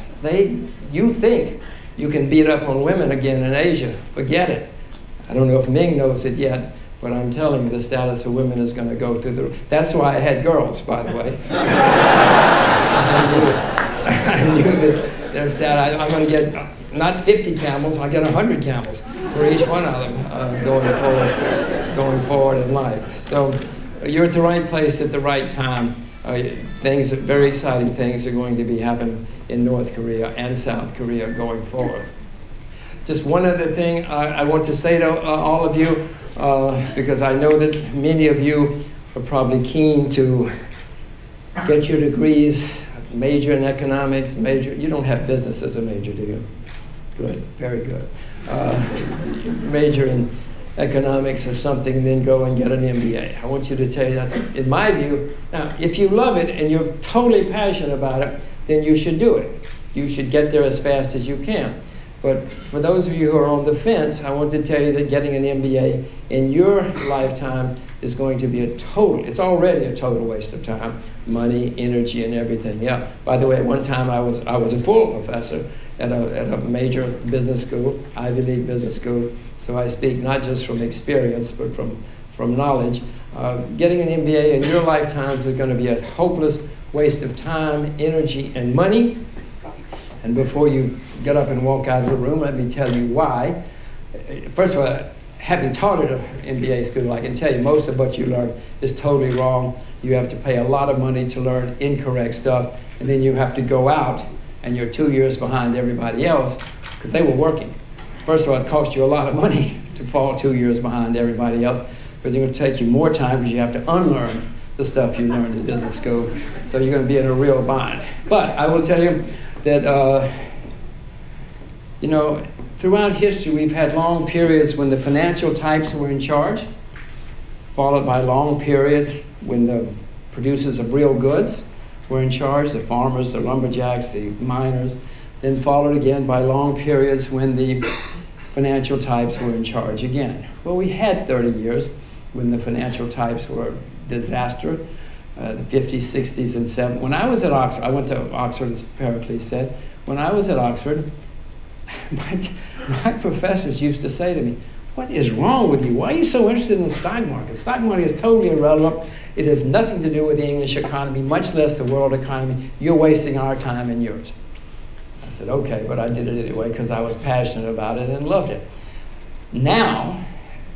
You think you can beat up on women again in Asia. Forget it. I don't know if Ming knows it yet, but I'm telling you, the status of women is going to go through the roof. That's why I had girls, by the way. I knew that there's that. I'm going to get not 50 camels, I'll get 100 camels for each one of them going forward in life. So you're at the right place at the right time. Very exciting things are going to be happening in North Korea and South Korea going forward. Just one other thing I want to say to all of you, because I know that many of you are probably keen to get your degrees, major in economics, you don't have business as a major, do you? Good, very good. Major in economics or something, and then go and get an MBA. I want you to tell you that's, in my view, now, if you love it and you're totally passionate about it, then you should do it. You should get there as fast as you can. But for those of you who are on the fence, I want to tell you that getting an MBA in your lifetime is going to be it's already a total waste of time, money, energy, and everything. Yeah. By the way, at one time I was a full professor at a major business school, Ivy League business school. So I speak not just from experience, but from knowledge. Getting an MBA in your lifetimes is going to be a hopeless waste of time, energy, and money. And before you get up and walk out of the room, let me tell you why. First of all, having taught at an MBA school, I can tell you most of what you learn is totally wrong. You have to pay a lot of money to learn incorrect stuff, and then you have to go out, and you're 2 years behind everybody else because they were working. First of all, it costs you a lot of money to fall 2 years behind everybody else, but it's going to take you more time because you have to unlearn the stuff you learned in business school. So you're going to be in a real bind. But I will tell you that, you know, throughout history, we've had long periods when the financial types were in charge, followed by long periods when the producers of real goods were in charge, the farmers, the lumberjacks, the miners, then followed again by long periods when the financial types were in charge again. Well, we had 30 years when the financial types were disaster, the 50s, 60s, and 70s. When I was at Oxford, I went to Oxford, as Pericles said. When I was at Oxford, my professors used to say to me, "What is wrong with you? Why are you so interested in the stock market? The stock market is totally irrelevant. It has nothing to do with the English economy, much less the world economy. You're wasting our time and yours." I said, okay, but I did it anyway because I was passionate about it and loved it. Now,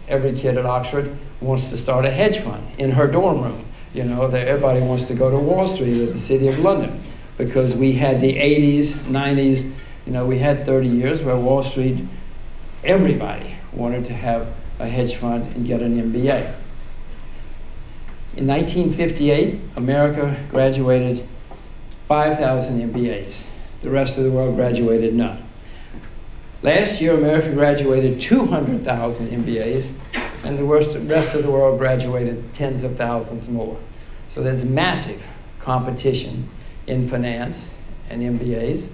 every kid at Oxford wants to start a hedge fund in her dorm room. You know, everybody wants to go to Wall Street or the City of London because we had the 80s, 90s, you know, we had 30 years where Wall Street, everybody wanted to have a hedge fund and get an MBA. In 1958, America graduated 5,000 MBAs. The rest of the world graduated none. Last year, America graduated 200,000 MBAs, and the rest of the world graduated tens of thousands more. So there's massive competition in finance and MBAs.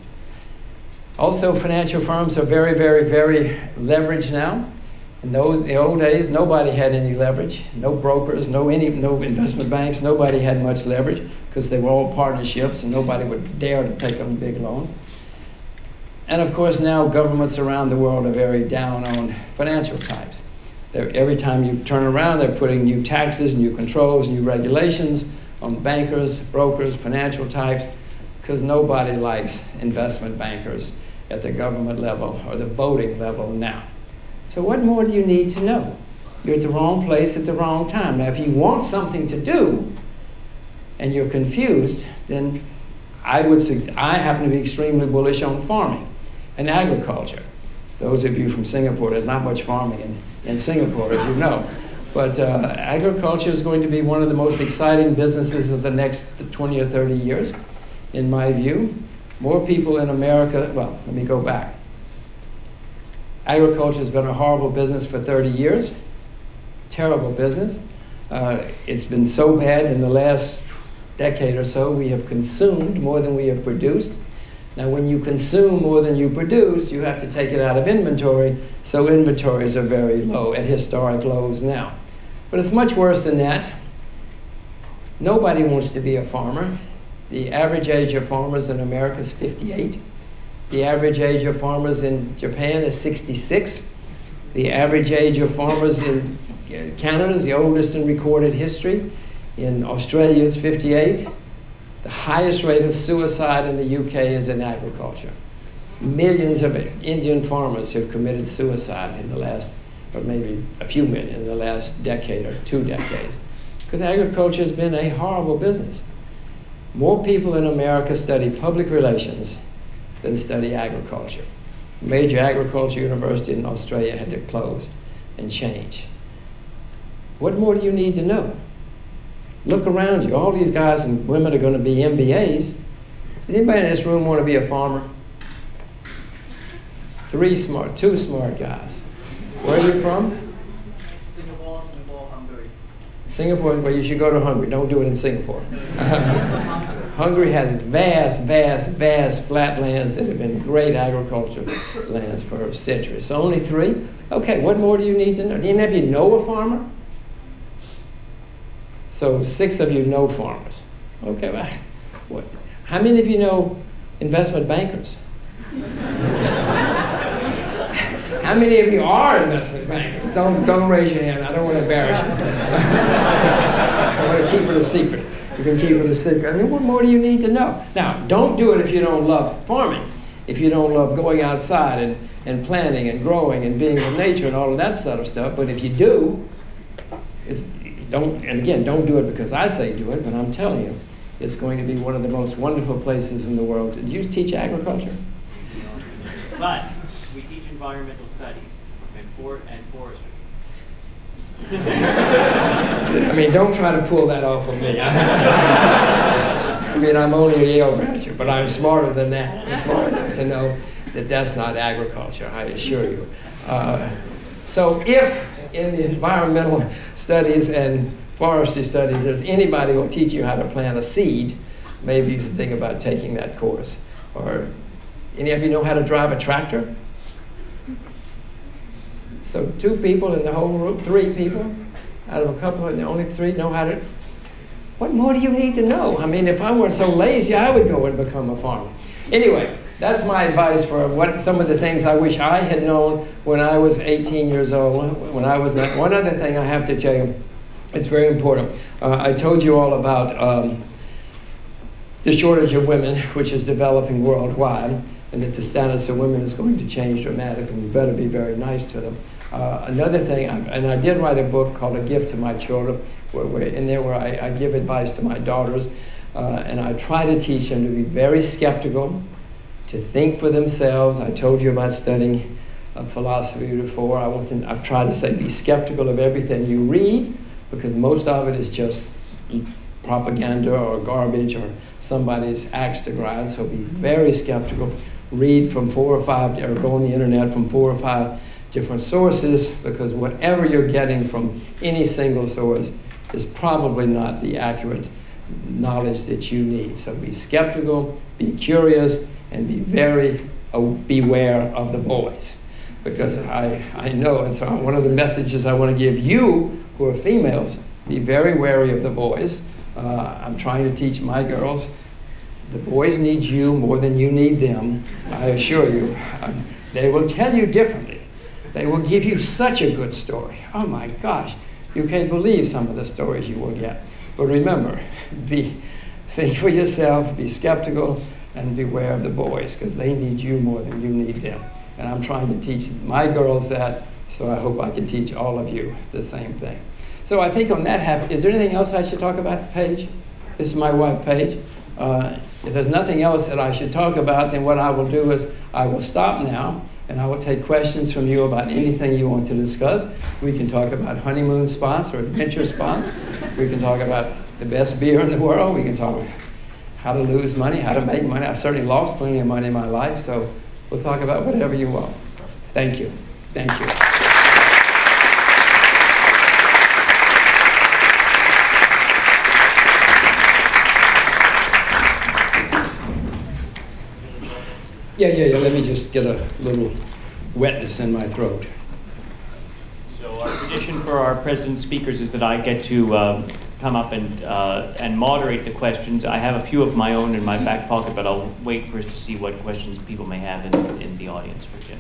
Also, financial firms are very, very, very leveraged now. In the old days, nobody had any leverage. No brokers, no investment banks, nobody had much leverage because they were all partnerships and nobody would dare to take on big loans. And of course, now governments around the world are very down on financial types. Every time you turn around, they're putting new taxes, new controls, new regulations on bankers, brokers, financial types, because nobody likes investment bankers at the government level or the voting level now. So what more do you need to know? You're at the wrong place at the wrong time. Now, if you want something to do and you're confused, then I happen to be extremely bullish on farming and agriculture. Those of you from Singapore, there's not much farming in Singapore, as you know. But agriculture is going to be one of the most exciting businesses of the next 20 or 30 years, in my view. More people in America, well, let me go back. Agriculture has been a horrible business for 30 years, terrible business. It's been so bad in the last decade or so, we have consumed more than we have produced. Now, when you consume more than you produce, you have to take it out of inventory, so inventories are very low, at historic lows now. But it's much worse than that. Nobody wants to be a farmer. The average age of farmers in America is 58. The average age of farmers in Japan is 66. The average age of farmers in Canada is the oldest in recorded history. In Australia, it's 58. The highest rate of suicide in the UK is in agriculture. Millions of Indian farmers have committed suicide in the last, or maybe a few million in the last decade or 2 decades, because agriculture has been a horrible business. More people in America study public relations than study agriculture. A major agriculture university in Australia had to close and change. What more do you need to know? Look around you. All these guys and women are going to be MBAs. Does anybody in this room want to be a farmer? Two smart guys. Where are you from? Singapore, Hungary. Singapore, well, you should go to Hungary. Don't do it in Singapore. Hungary has vast flatlands that have been great agricultural lands for centuries. So only 3? Okay, what more do you need to know? Do any of you know a farmer? So 6 of you know farmers. Okay, well, what? How many of you know investment bankers? How many of you are investment bankers? Don't raise your hand. I don't want to embarrass you. I want to keep it a secret. You can keep it a secret. I mean, what more do you need to know? Now, don't do it if you don't love farming, if you don't love going outside and planting and growing and being with nature and all of that sort of stuff. But if you do, don't do it because I say do it, but I'm telling you, it's going to be one of the most wonderful places in the world. Did you teach agriculture? But we teach environmental studies and forestry. I mean, don't try to pull that off of me. I mean, I'm only a Yale graduate, but I'm smarter than that. I'm smart enough to know that that's not agriculture, I assure you. So if in the environmental studies and forestry studies, there's anybody who will teach you how to plant a seed, maybe you should think about taking that course. Or any of you know how to drive a tractor? So 2 people in the whole room, 3 people out of a couple, and only 3 know how to. What more do you need to know? I mean, if I weren't so lazy, I would go and become a farmer. Anyway, that's my advice for some of the things I wish I had known when I was 18 years old. One other thing I have to tell you, it's very important. I told you all about the shortage of women, which is developing worldwide, and that the status of women is going to change dramatically. We better be very nice to them. Another thing, and I did write a book called A Gift to My Children, where I give advice to my daughters, and I try to teach them to be very skeptical, to think for themselves. I told you about studying philosophy before. I've tried to say be skeptical of everything you read, because most of it is just propaganda or garbage or somebody's axe to grind. So be very skeptical. Read from 4 or 5, or go on the internet from 4 or 5 different sources, because whatever you're getting from any single source is probably not the accurate knowledge that you need. So be skeptical, be curious, and be very beware of the boys. Because I know, and so one of the messages I want to give you who are females, be very wary of the boys. I'm trying to teach my girls, the boys need you more than you need them, I assure you. They will tell you differently. They will give you such a good story. Oh my gosh, you can't believe some of the stories you will get. But remember, think for yourself, be skeptical, and beware of the boys, because they need you more than you need them. And I'm trying to teach my girls that, so I hope I can teach all of you the same thing. So I think on that habit, is there anything else I should talk about, Paige? This is my wife, Paige. If there's nothing else that I should talk about, then what I will do is I will stop now, and I will take questions from you about anything you want to discuss. We can talk about honeymoon spots or adventure spots. We can talk about the best beer in the world. We can talk about how to lose money, how to make money. I've certainly lost plenty of money in my life, so we'll talk about whatever you want. Thank you. Thank you. Yeah, let me just get a little wetness in my throat. So our tradition for our president speakers is that I get to come up and moderate the questions. I have a few of my own in my back pocket, but I'll wait first to see what questions people may have in the audience for Jim.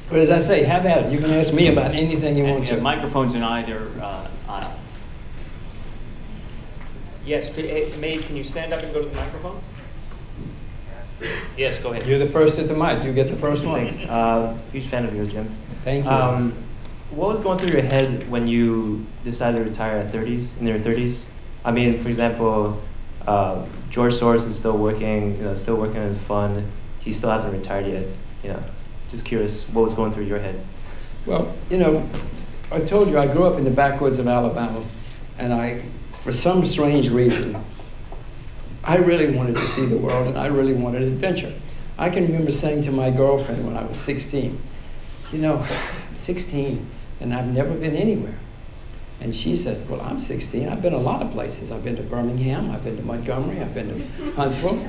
What does that say? Have at it. You can ask me about anything you want to. Microphones in either aisle. Yes, Maeve, can you stand up and go to the microphone? Yes, go ahead. You're the first at the mic. You get the first one. Huge fan of yours, Jim. Thank you. What was going through your head when you decided to retire in your 30s? I mean, for example, George Soros is still working on his fund. He still hasn't retired yet. Just curious, what was going through your head? Well, I told you I grew up in the backwoods of Alabama, and for some strange reason, I really wanted to see the world, and I really wanted adventure. I can remember saying to my girlfriend when I was 16, you know, I'm 16 and I've never been anywhere. And she said, well, I'm 16. I've been a lot of places. I've been to Birmingham. I've been to Montgomery. I've been to Huntsville.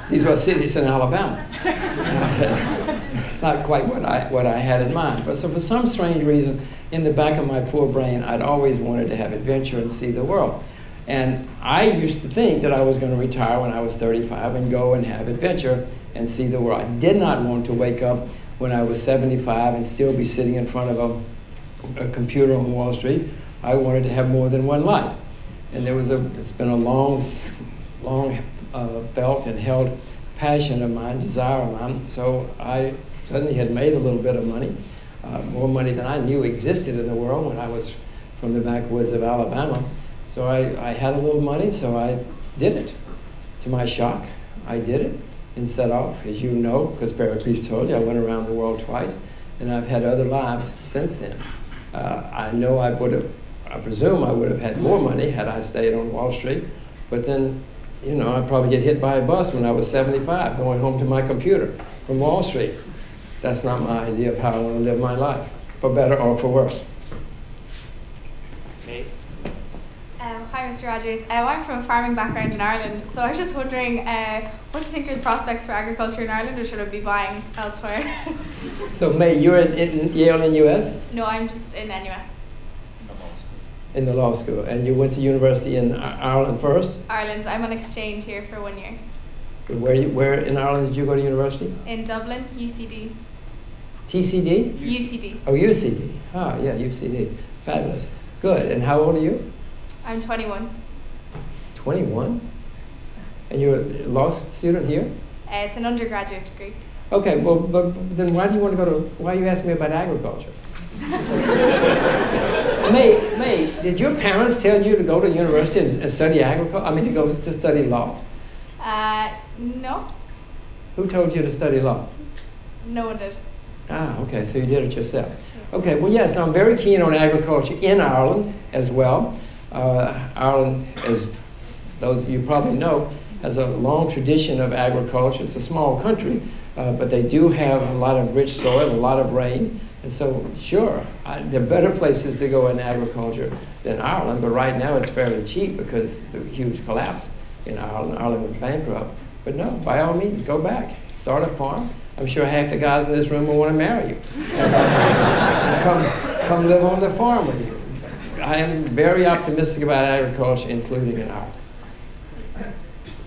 These are cities in Alabama. And I said, it's not quite what I had in mind. But so for some strange reason, in the back of my poor brain, I'd always wanted to have adventure and see the world. And I used to think that I was going to retire when I was 35 and go and have adventure and see the world. I did not want to wake up when I was 75 and still be sitting in front of a computer on Wall Street. I wanted to have more than one life. And it's been a long felt and held passion of mine, desire of mine. So I suddenly had made a little bit of money, more money than I knew existed in the world when I was from the backwoods of Alabama. So I had a little money, so I did it. To my shock, I did it and set off. As you know, because Pericles told you, I went around the world twice, and I've had other lives since then. I presume I would have had more money had I stayed on Wall Street, but then, you know, I'd probably get hit by a bus when I was 75, going home to my computer from Wall Street. That's not my idea of how I want to live my life, for better or for worse. Okay. Hi, Mr. Rogers. I'm from a farming background in Ireland, so I was just wondering, what do you think are the prospects for agriculture in Ireland, or should I be buying elsewhere? So, May, you're in Yale in U.S.? No, I'm just in NUS. In the law school. And you went to university in Ireland first? Ireland. I'm on exchange here for 1 year. Where in Ireland did you go to university? In Dublin, UCD. TCD? UCD. Oh, UCD. Ah, yeah, UCD. Fabulous. Good. And how old are you? I'm 21. 21? And you're a law student here? It's an undergraduate degree. Okay, well, but then why do you want to go to, why you ask me about agriculture? May, did your parents tell you to go to university and study agriculture? I mean, to go to study law? No. Who told you to study law? No one did. Ah, okay, so you did it yourself. Okay, well, yes, I'm very keen on agriculture in Ireland as well. Ireland, as those of you probably know, has a long tradition of agriculture. It's a small country, but they do have a lot of rich soil, a lot of rain. And so, sure, there are better places to go in agriculture than Ireland, but right now it's fairly cheap because of the huge collapse in Ireland. Ireland went bankrupt. But no, by all means, go back. Start a farm. I'm sure half the guys in this room will want to marry you. And come live on the farm with you. I am very optimistic about agriculture, including in Ireland.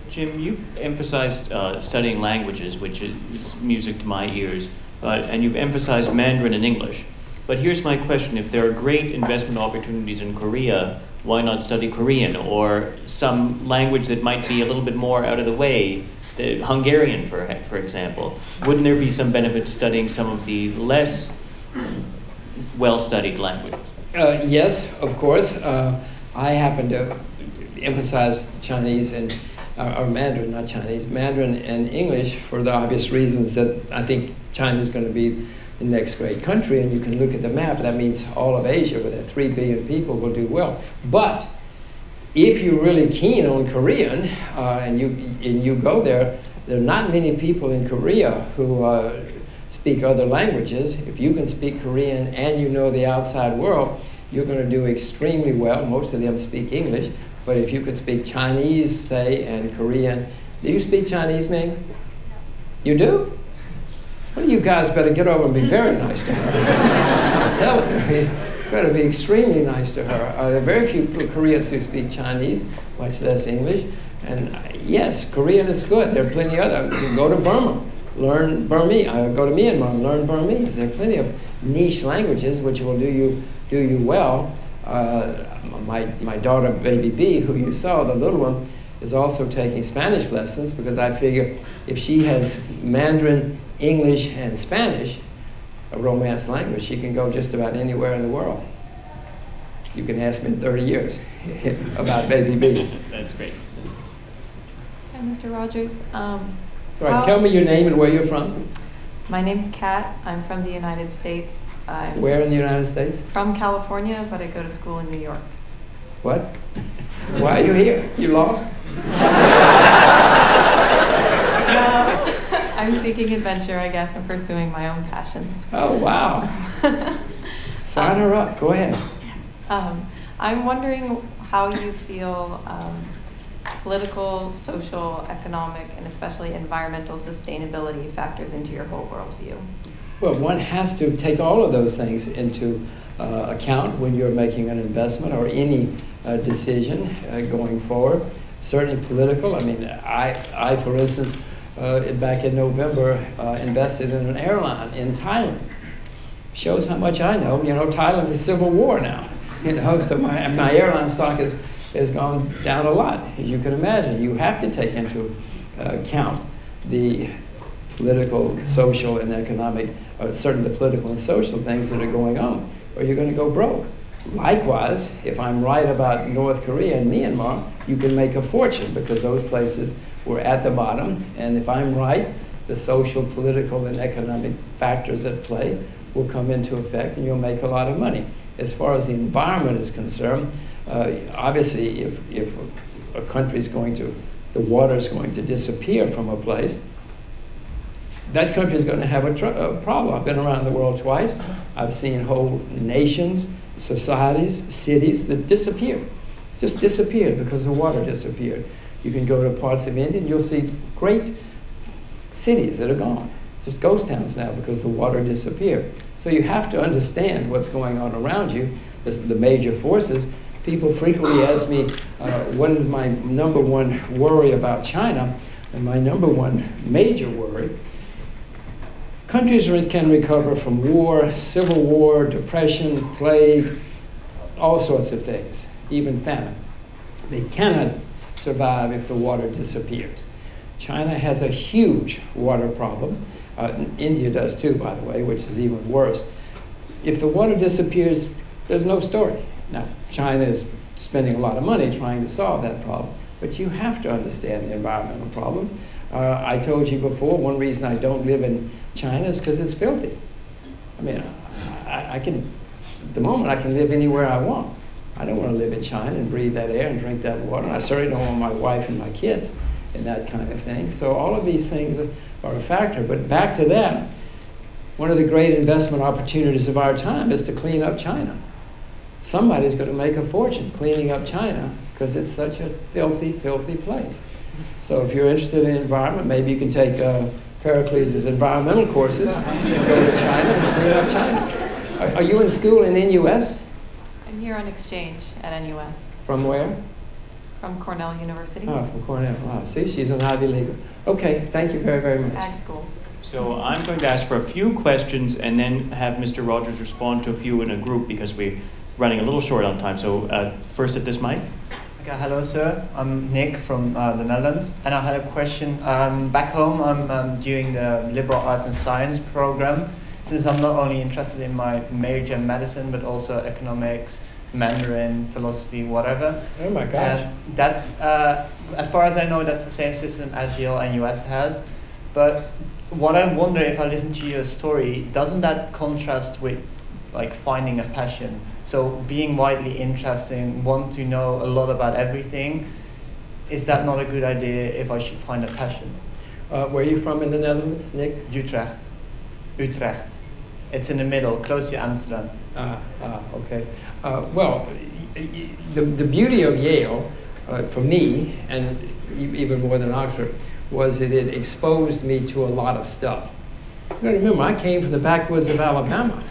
Jim, you've emphasized studying languages, which is music to my ears. And you've emphasized Mandarin and English. But here's my question. If there are great investment opportunities in Korea, why not study Korean or some language that might be a little bit more out of the way, the Hungarian, for example? Wouldn't there be some benefit to studying some of the less well-studied languages? Yes, of course. I happen to emphasize Chinese and or Mandarin, not Chinese, Mandarin and English for the obvious reasons that I think China is going to be the next great country, and you can look at the map. That means all of Asia, with 3 billion people, will do well. But if you're really keen on Korean and you go there, there are not many people in Korea who speak other languages. If you can speak Korean and you know the outside world, you're going to do extremely well. Most of them speak English. But if you could speak Chinese, say, and Korean. Do you speak Chinese, Ming? You do? Well, you guys better get over and be very nice to her. I'm telling you, you better be extremely nice to her. There are very few Koreans who speak Chinese, much less English. And yes, Korean is good. There are plenty of other. You go to Burma, learn Burmese. Go to Myanmar, learn Burmese. There are plenty of niche languages which will do you well. My daughter, baby B, who you saw, the little one, is also taking Spanish lessons because I figure if she has Mandarin, English, and Spanish, a Romance language, she can go just about anywhere in the world. You can ask me in 30 years about baby B. That's great. Hi, Mr. Rogers. Sorry, tell me your name and where you're from. My name's Kat. I'm from the United States. Where in the United States? From California, but I go to school in New York. What? Why are you here? You lost? No, I'm seeking adventure, I guess, and pursuing my own passions. Oh, wow. Sign her up. Go ahead. I'm wondering how you feel political, social, economic, and especially environmental sustainability factors into your whole worldview. Well, one has to take all of those things into account when you're making an investment or any decision going forward. Certainly political. I mean, I for instance, back in November, invested in an airline in Thailand. Shows how much I know. You know, Thailand's a civil war now. You know, so my airline stock has gone down a lot, as you can imagine. You have to take into account the political, social, and economic, certainly the political and social things that are going on, or you're going to go broke. Likewise, if I'm right about North Korea and Myanmar, you can make a fortune because those places were at the bottom. And if I'm right, the social, political, and economic factors at play will come into effect and you'll make a lot of money. As far as the environment is concerned, obviously if a country is going to, the water is going to disappear from a place, that country is going to have a problem. I've been around the world twice. I've seen whole nations, societies, cities that disappeared, just disappeared because the water disappeared. You can go to parts of India and you'll see great cities that are gone, just ghost towns now because the water disappeared. So you have to understand what's going on around you, the major forces. People frequently ask me, what is my number one worry about China? And my number one major worry, countries can recover from war, civil war, depression, plague, all sorts of things, even famine. They cannot survive if the water disappears. China has a huge water problem. India does too, by the way, which is even worse. If the water disappears, there's no story. Now, China is spending a lot of money trying to solve that problem, but you have to understand the environmental problems. I told you before, one reason I don't live in China is because it's filthy. I mean, at the moment I can live anywhere I want. I don't want to live in China and breathe that air and drink that water. And I certainly don't want my wife and my kids and that kind of thing. So all of these things are a factor. But back to that, one of the great investment opportunities of our time is to clean up China. Somebody's going to make a fortune cleaning up China because it's such a filthy, filthy place. So if you're interested in the environment, maybe you can take Pericles' environmental courses and go to China and clean up China. Are you in school in NUS? I'm here on exchange at NUS. From where? From Cornell University. Oh, from Cornell. Oh, see, she's an Ivy League. Okay, thank you very, very much. Ag school. So I'm going to ask for a few questions and then have Mr. Rogers respond to a few in a group because we're running a little short on time. So first at this mic. Okay, hello sir, I'm Nick from the Netherlands, and I had a question. Back home I'm doing the liberal arts and science program, since I'm not only interested in my major in medicine, but also economics, Mandarin, philosophy, whatever. Oh my gosh. That's, as far as I know, that's the same system as Yale and US has, but what I wonder, if I listen to your story, doesn't that contrast with like finding a passion? So being widely interesting, want to know a lot about everything, is that not a good idea if I should find a passion? Where are you from in the Netherlands, Nick? Utrecht. Utrecht. It's in the middle, close to Amsterdam. Okay. Well, the beauty of Yale, for me, and even more than Oxford, was that it exposed me to a lot of stuff. You got to remember, I came from the backwoods of Alabama.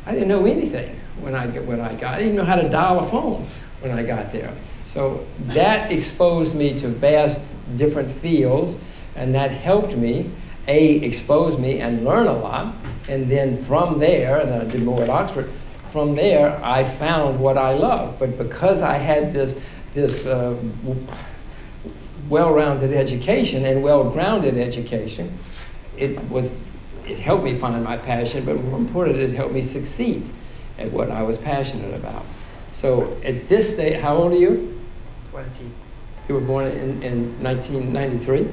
I didn't know anything when I got. I didn't know how to dial a phone when I got there. So that exposed me to vast different fields, and that helped me, expose me and learn a lot. And then from there, and then I did more at Oxford, from there I found what I loved. But because I had this well-rounded education and well-grounded education, it helped me find my passion, but more importantly, it helped me succeed at what I was passionate about. So at this stage, how old are you? 20. You were born in 1993? Yes.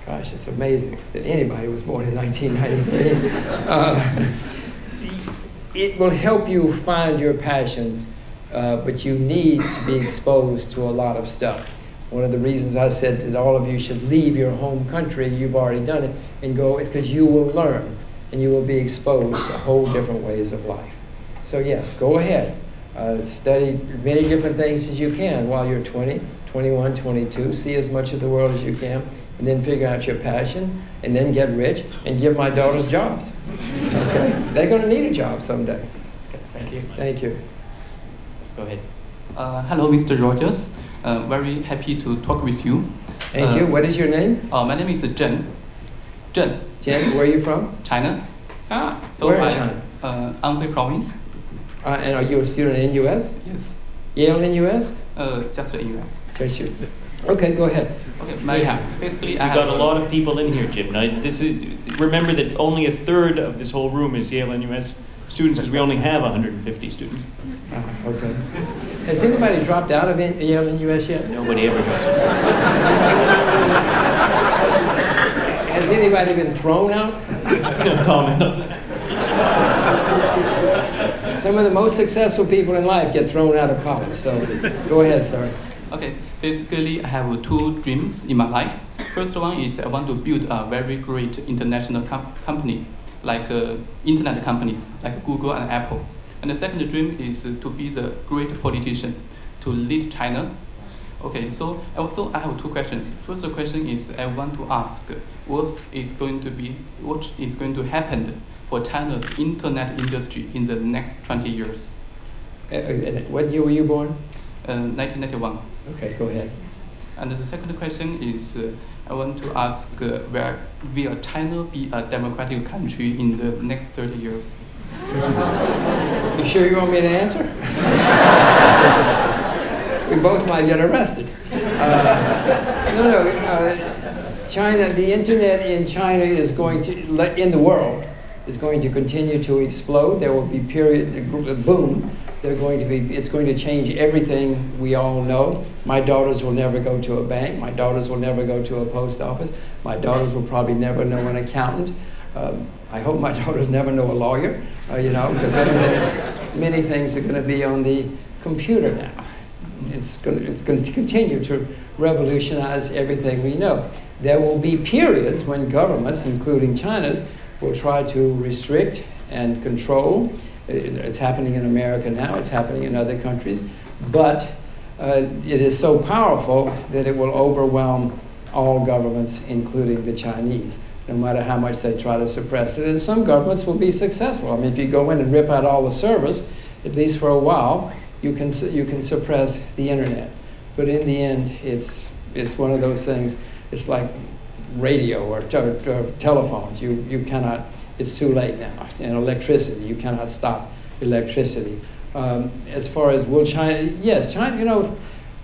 Gosh, it's amazing that anybody was born in 1993. It will help you find your passions, but you need to be exposed to a lot of stuff. One of the reasons I said that all of you should leave your home country, you've already done it, and go, is because you will learn and you will be exposed to whole different ways of life. So yes, go ahead. Study many different things as you can while you're 20, 21, 22. See as much of the world as you can, and then figure out your passion, and then get rich, and give my daughters jobs. Okay? They're going to need a job someday. Okay, thank you. Thank you. Go ahead. Hello, Mr. Rogers. Very happy to talk with you. Thank you. What is your name? My name is Zhen. Zhen. Jen, where are you from? China. So where in China? Anhui province. And are you a student in U.S.? Yes. Yale in U.S.? Just in U.S. Just you. Okay, go ahead. Okay, basically, We've got a lot of people in here, Jim. Now, remember that only a third of this whole room is Yale and U.S. students, because we only have 150 students. Okay. Has anybody dropped out of Yale and U.S. yet? Nobody ever drops out. Has anybody been thrown out? No comment on that. Some of the most successful people in life get thrown out of college, so go ahead, sir. Okay, basically I have two dreams in my life. First one is I want to build a very great international company, like internet companies, like Google and Apple. And the second dream is to be the great politician, to lead China. Okay, so also I have two questions. First question is I want to ask what is going to happen for China's internet industry in the next 20 years. What year were you born? 1991. Okay, go ahead. And the second question is I want to ask will China be a democratic country in the next 30 years? You sure you want me to answer? We both might get arrested. China, the internet in China is going to, in the world, is going to continue to explode. There will be boom. It's going to change everything we all know. My daughters will never go to a bank. My daughters will never go to a post office. My daughters will probably never know an accountant. I hope my daughters never know a lawyer, because many things are going to be on the computer now. It's going to continue to revolutionize everything we know. There will be periods when governments, including China's, will try to restrict and control. It's happening in America now, it's happening in other countries, but it is so powerful that it will overwhelm all governments, including the Chinese, no matter how much they try to suppress it. And some governments will be successful. I mean, if you go in and rip out all the servers, at least for a while, you can suppress the internet. But in the end, it's one of those things. It's like radio or telephones. You cannot. It's too late now. And electricity, you cannot stop electricity. As far as will China, yes, China.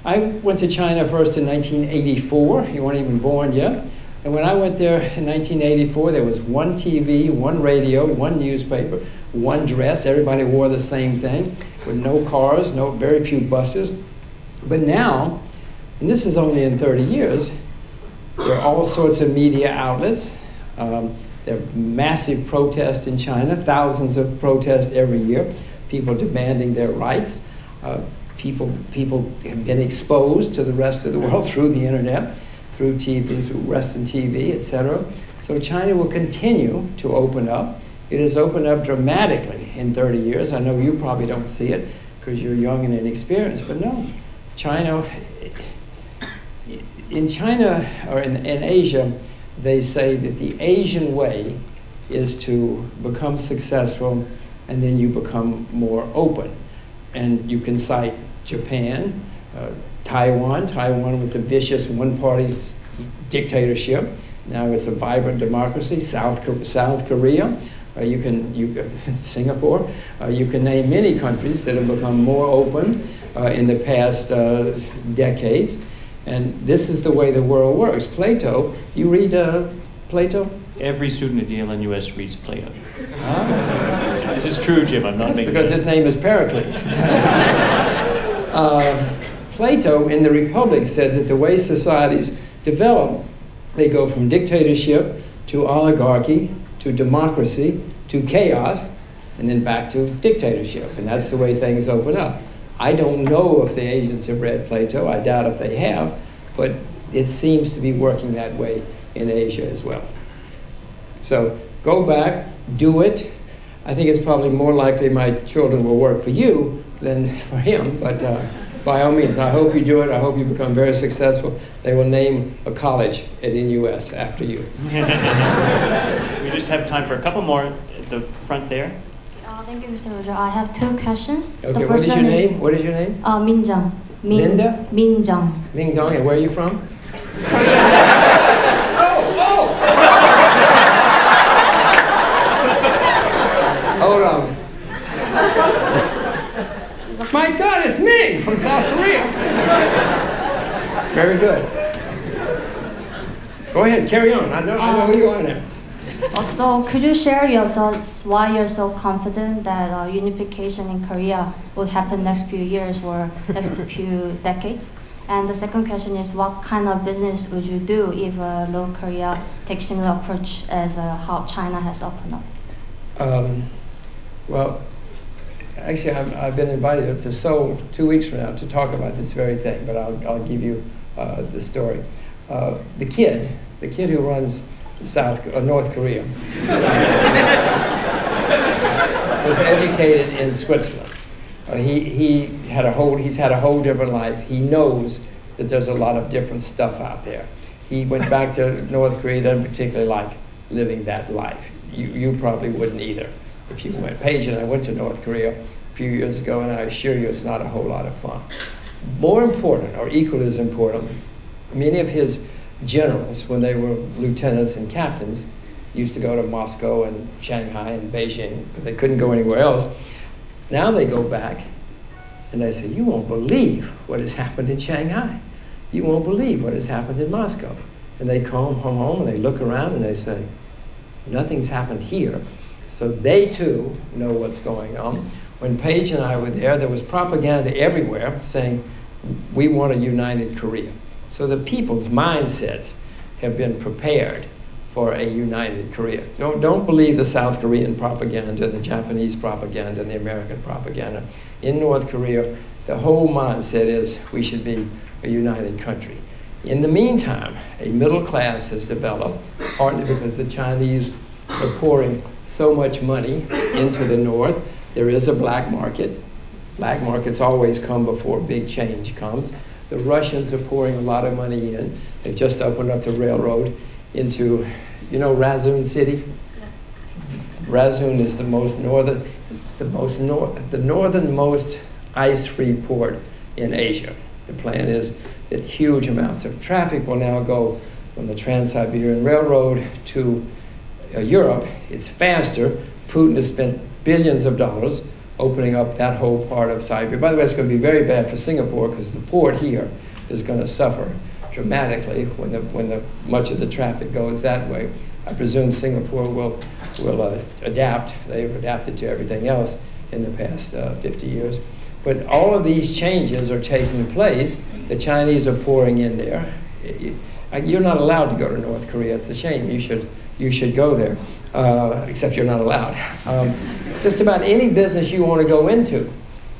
I went to China first in 1984. You weren't even born yet. And when I went there in 1984, there was one TV, one radio, one newspaper, one dress. Everybody wore the same thing, with no cars, very few buses. But now, and this is only in 30 years, there are all sorts of media outlets. There are massive protests in China, thousands of protests every year, people demanding their rights. People have been exposed to the rest of the world through the internet, through TV, through Western TV, etc. So China will continue to open up. It has opened up dramatically in 30 years. I know you probably don't see it because you're young and inexperienced, but no. In China, or in Asia, they say that the Asian way is to become successful and then you become more open. And you can cite Japan, Taiwan. Taiwan was a vicious one-party dictatorship. Now it's a vibrant democracy. South Korea, Singapore. You can name many countries that have become more open in the past decades. And this is the way the world works. Plato, you read Plato? Every student at Yale and US reads Plato. This is true, Jim. I'm not making because his name is Pericles. Plato in the Republic said that the way societies develop, they go from dictatorship to oligarchy to democracy to chaos and then back to dictatorship. And that's the way things open up. I don't know if the Asians have read Plato. I doubt if they have. but it seems to be working that way in Asia as well. So go back, do it. I think it's probably more likely my children will work for you than for him, but by all means, I hope you do it. I hope you become very successful. They will name a college at NUS after you. We just have time for a couple more at the front there. Thank you, Mr. Roger. I have two questions. Okay, what is your name? What is your name? Minjung. Linda? Minjung. Minjung, and where are you from? Hold on. My God, it's Ming from South Korea. Very good. Go ahead, carry on. I know where you're going now. Also, could you share your thoughts why you're so confident that unification in Korea will happen next few years or next few decades? And the second question is, what kind of business would you do if North Korea takes similar approach as how China has opened up? Well, actually, I've been invited to Seoul 2 weeks from now to talk about this very thing, but I'll give you the story. The kid who runs North Korea was educated in Switzerland. He's had a whole different life. He knows that there's a lot of different stuff out there. He went back to North Korea, doesn't particularly like living that life. You probably wouldn't either. If you went, Paige and I went to North Korea a few years ago, and I assure you it's not a whole lot of fun. More important, or equally as important, many of his generals, when they were lieutenants and captains, used to go to Moscow and Shanghai and Beijing because they couldn't go anywhere else. Now they go back and they say, you won't believe what has happened in Shanghai. You won't believe what has happened in Moscow. And they come home and they look around and they say, nothing's happened here. So they too know what's going on. When Paige and I were there was propaganda everywhere saying, we want a united Korea. So the people's mindsets have been prepared for a united Korea. Don't believe the South Korean propaganda, the Japanese propaganda, and the American propaganda. In North Korea, the whole mindset is we should be a united country. In the meantime, a middle class has developed, partly because the Chinese are pouring so much money into the North. There is a black market. Black markets always come before big change comes. The Russians are pouring a lot of money in. They just opened up the railroad into, you know, Razun City? Razun is the northernmost ice-free port in Asia. The plan is that huge amounts of traffic will now go from the Trans-Siberian Railroad to Europe. It's faster. Putin has spent billions of dollars opening up that whole part of Siberia. By the way, it's going to be very bad for Singapore because the port here is going to suffer dramatically when much of the traffic goes that way. I presume Singapore will adapt. They've adapted to everything else in the past 50 years. But all of these changes are taking place. The Chinese are pouring in there. You're not allowed to go to North Korea. It's a shame. You should go there, except you're not allowed. Just about any business you want to go into,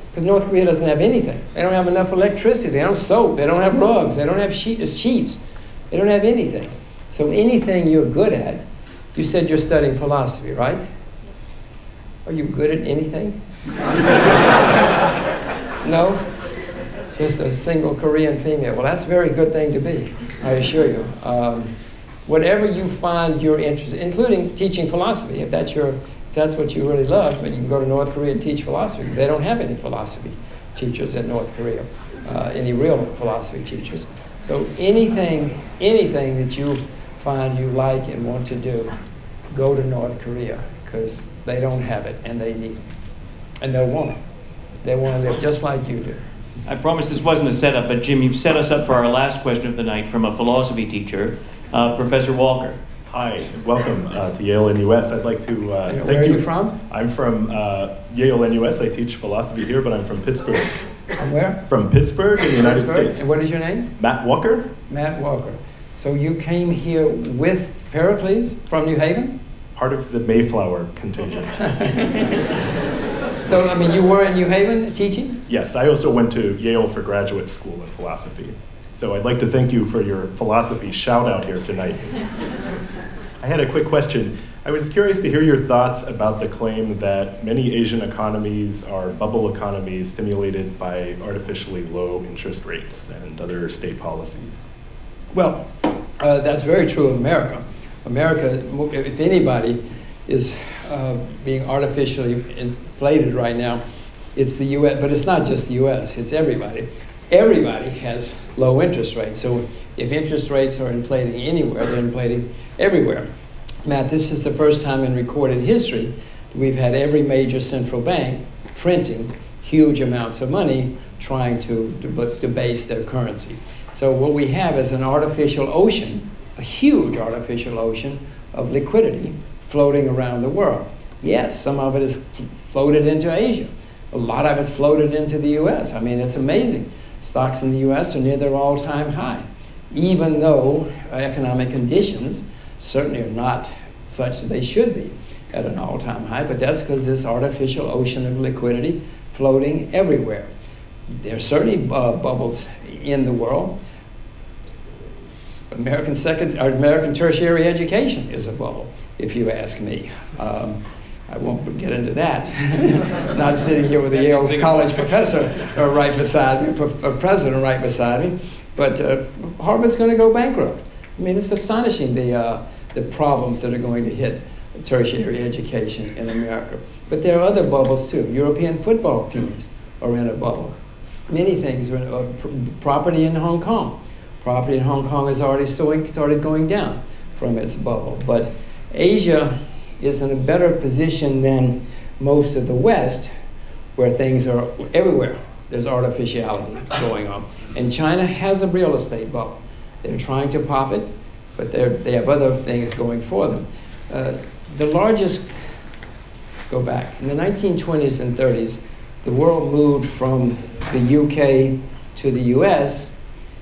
because North Korea doesn't have anything. They don't have enough electricity. They don't have soap. They don't have rugs. They don't have sheets. They don't have anything. So anything you're good at, you said you're studying philosophy, right? Are you good at anything? No? Just a single Korean female. Well, that's a very good thing to be, I assure you. Whatever you find you're interested in, including teaching philosophy, if that's what you really love, but you can go to North Korea and teach philosophy, because they don't have any philosophy teachers in North Korea, any real philosophy teachers. So anything that you find you like and want to do, go to North Korea, because they don't have it and they need it. And they'll want it. They want to live just like you do. I promise this wasn't a setup, but Jim, you've set us up for our last question of the night from a philosophy teacher, Professor Walker. Hi, welcome to Yale NUS. I'd like to thank you. Where are you from? I'm from Yale NUS. I teach philosophy here, but I'm from Pittsburgh. From where? From Pittsburgh in the United States. And what is your name? Matt Walker. Matt Walker. So you came here with Pericles from New Haven? Part of the Mayflower contingent. So, I mean, you were in New Haven teaching? Yes, I also went to Yale for graduate school in philosophy. So I'd like to thank you for your philosophy shout out here tonight. I had a quick question. I was curious to hear your thoughts about the claim that many Asian economies are bubble economies stimulated by artificially low interest rates and other state policies. Well, that's very true of America. America, if anybody is being artificially inflated right now, it's the U.S., but it's not just the U.S., it's everybody. Everybody has low interest rates. So if interest rates are inflating anywhere, they're inflating everywhere. Matt, this is the first time in recorded history that we've had every major central bank printing huge amounts of money trying to debase their currency. So what we have is an artificial ocean, a huge artificial ocean of liquidity floating around the world. Yes, some of it is floated into Asia. A lot of it's floated into the U.S. I mean, it's amazing. Stocks in the U.S. are near their all-time high, even though economic conditions certainly are not such that they should be at an all-time high, but that's because this artificial ocean of liquidity floating everywhere. There are certainly bubbles in the world. American tertiary education is a bubble, if you ask me. I won't get into that. Not sitting here with a Yale College professor right beside me, a president right beside me, but Harvard's going to go bankrupt. I mean, it's astonishing the problems that are going to hit tertiary education in America. But there are other bubbles too. European football teams are in a bubble. Many things are in property in Hong Kong. Property in Hong Kong has already started going down from its bubble. But Asia is in a better position than most of the West, where things are everywhere. There's artificiality going on. And China has a real estate bubble. They're trying to pop it, but they have other things going for them. The largest, go back, in the 1920s and 30s, the world moved from the UK to the US,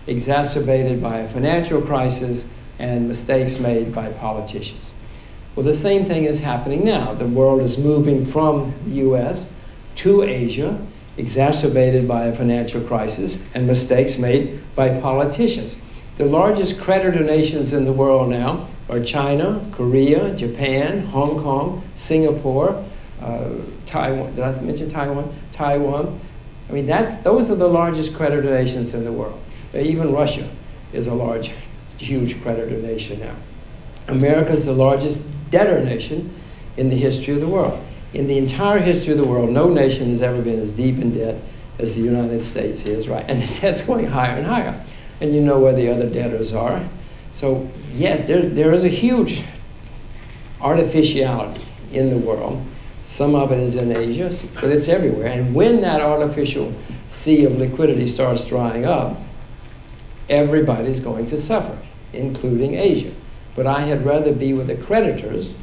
exacerbated by a financial crisis and mistakes made by politicians. Well, the same thing is happening now. The world is moving from the US to Asia, exacerbated by a financial crisis and mistakes made by politicians. The largest creditor nations in the world now are China, Korea, Japan, Hong Kong, Singapore, Taiwan. Did I mention Taiwan? Taiwan. I mean, those are the largest creditor nations in the world. Even Russia is a large, huge creditor nation now. America is the largest debtor nation in the history of the world. In the entire history of the world, no nation has ever been as deep in debt as the United States is, right? And the debt's going higher and higher. And you know where the other debtors are. So, yeah, there is a huge artificiality in the world. Some of it is in Asia, but it's everywhere. And when that artificial sea of liquidity starts drying up, everybody's going to suffer, including Asia. But I had rather be with the creditors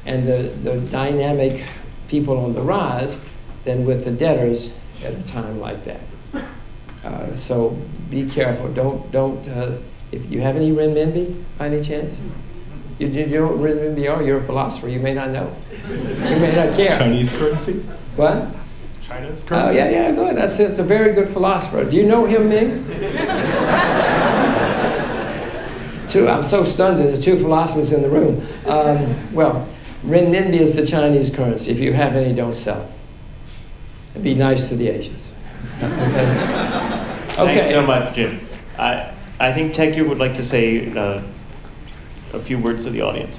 and the dynamic people on the rise than with the debtors at a time like that. So be careful. Don't. If you have any renminbi, by any chance, you know what renminbi are. You're a philosopher. You may not know. You may not care. Chinese currency. What? China's currency. Oh yeah, go ahead. It's a very good philosopher. Do you know him, Ming? I'm so stunned that there are two philosophers in the room. Well, renminbi is the Chinese currency. If you have any, don't sell it. And be nice to the Asians. Okay. Thanks so much, Jim. I think Taekyu would like to say a few words to the audience.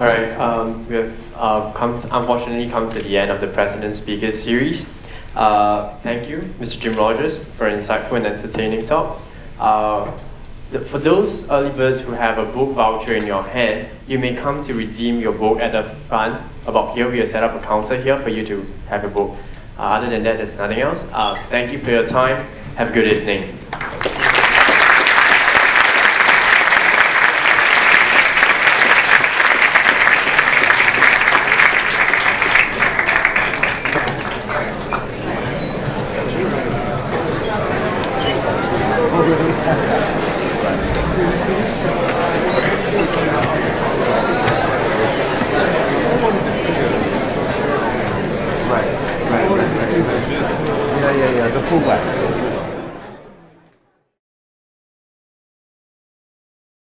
All right, we have unfortunately come to the end of the President Speakers series. Thank you, Mr. Jim Rogers, for an insightful and entertaining talk. For those early birds who have a book voucher in your hand, you may come to redeem your book at the front. About here, we have set up a counter here for you to have a book. Other than that, there's nothing else. Thank you for your time. Have a good evening. Yeah, the fullback.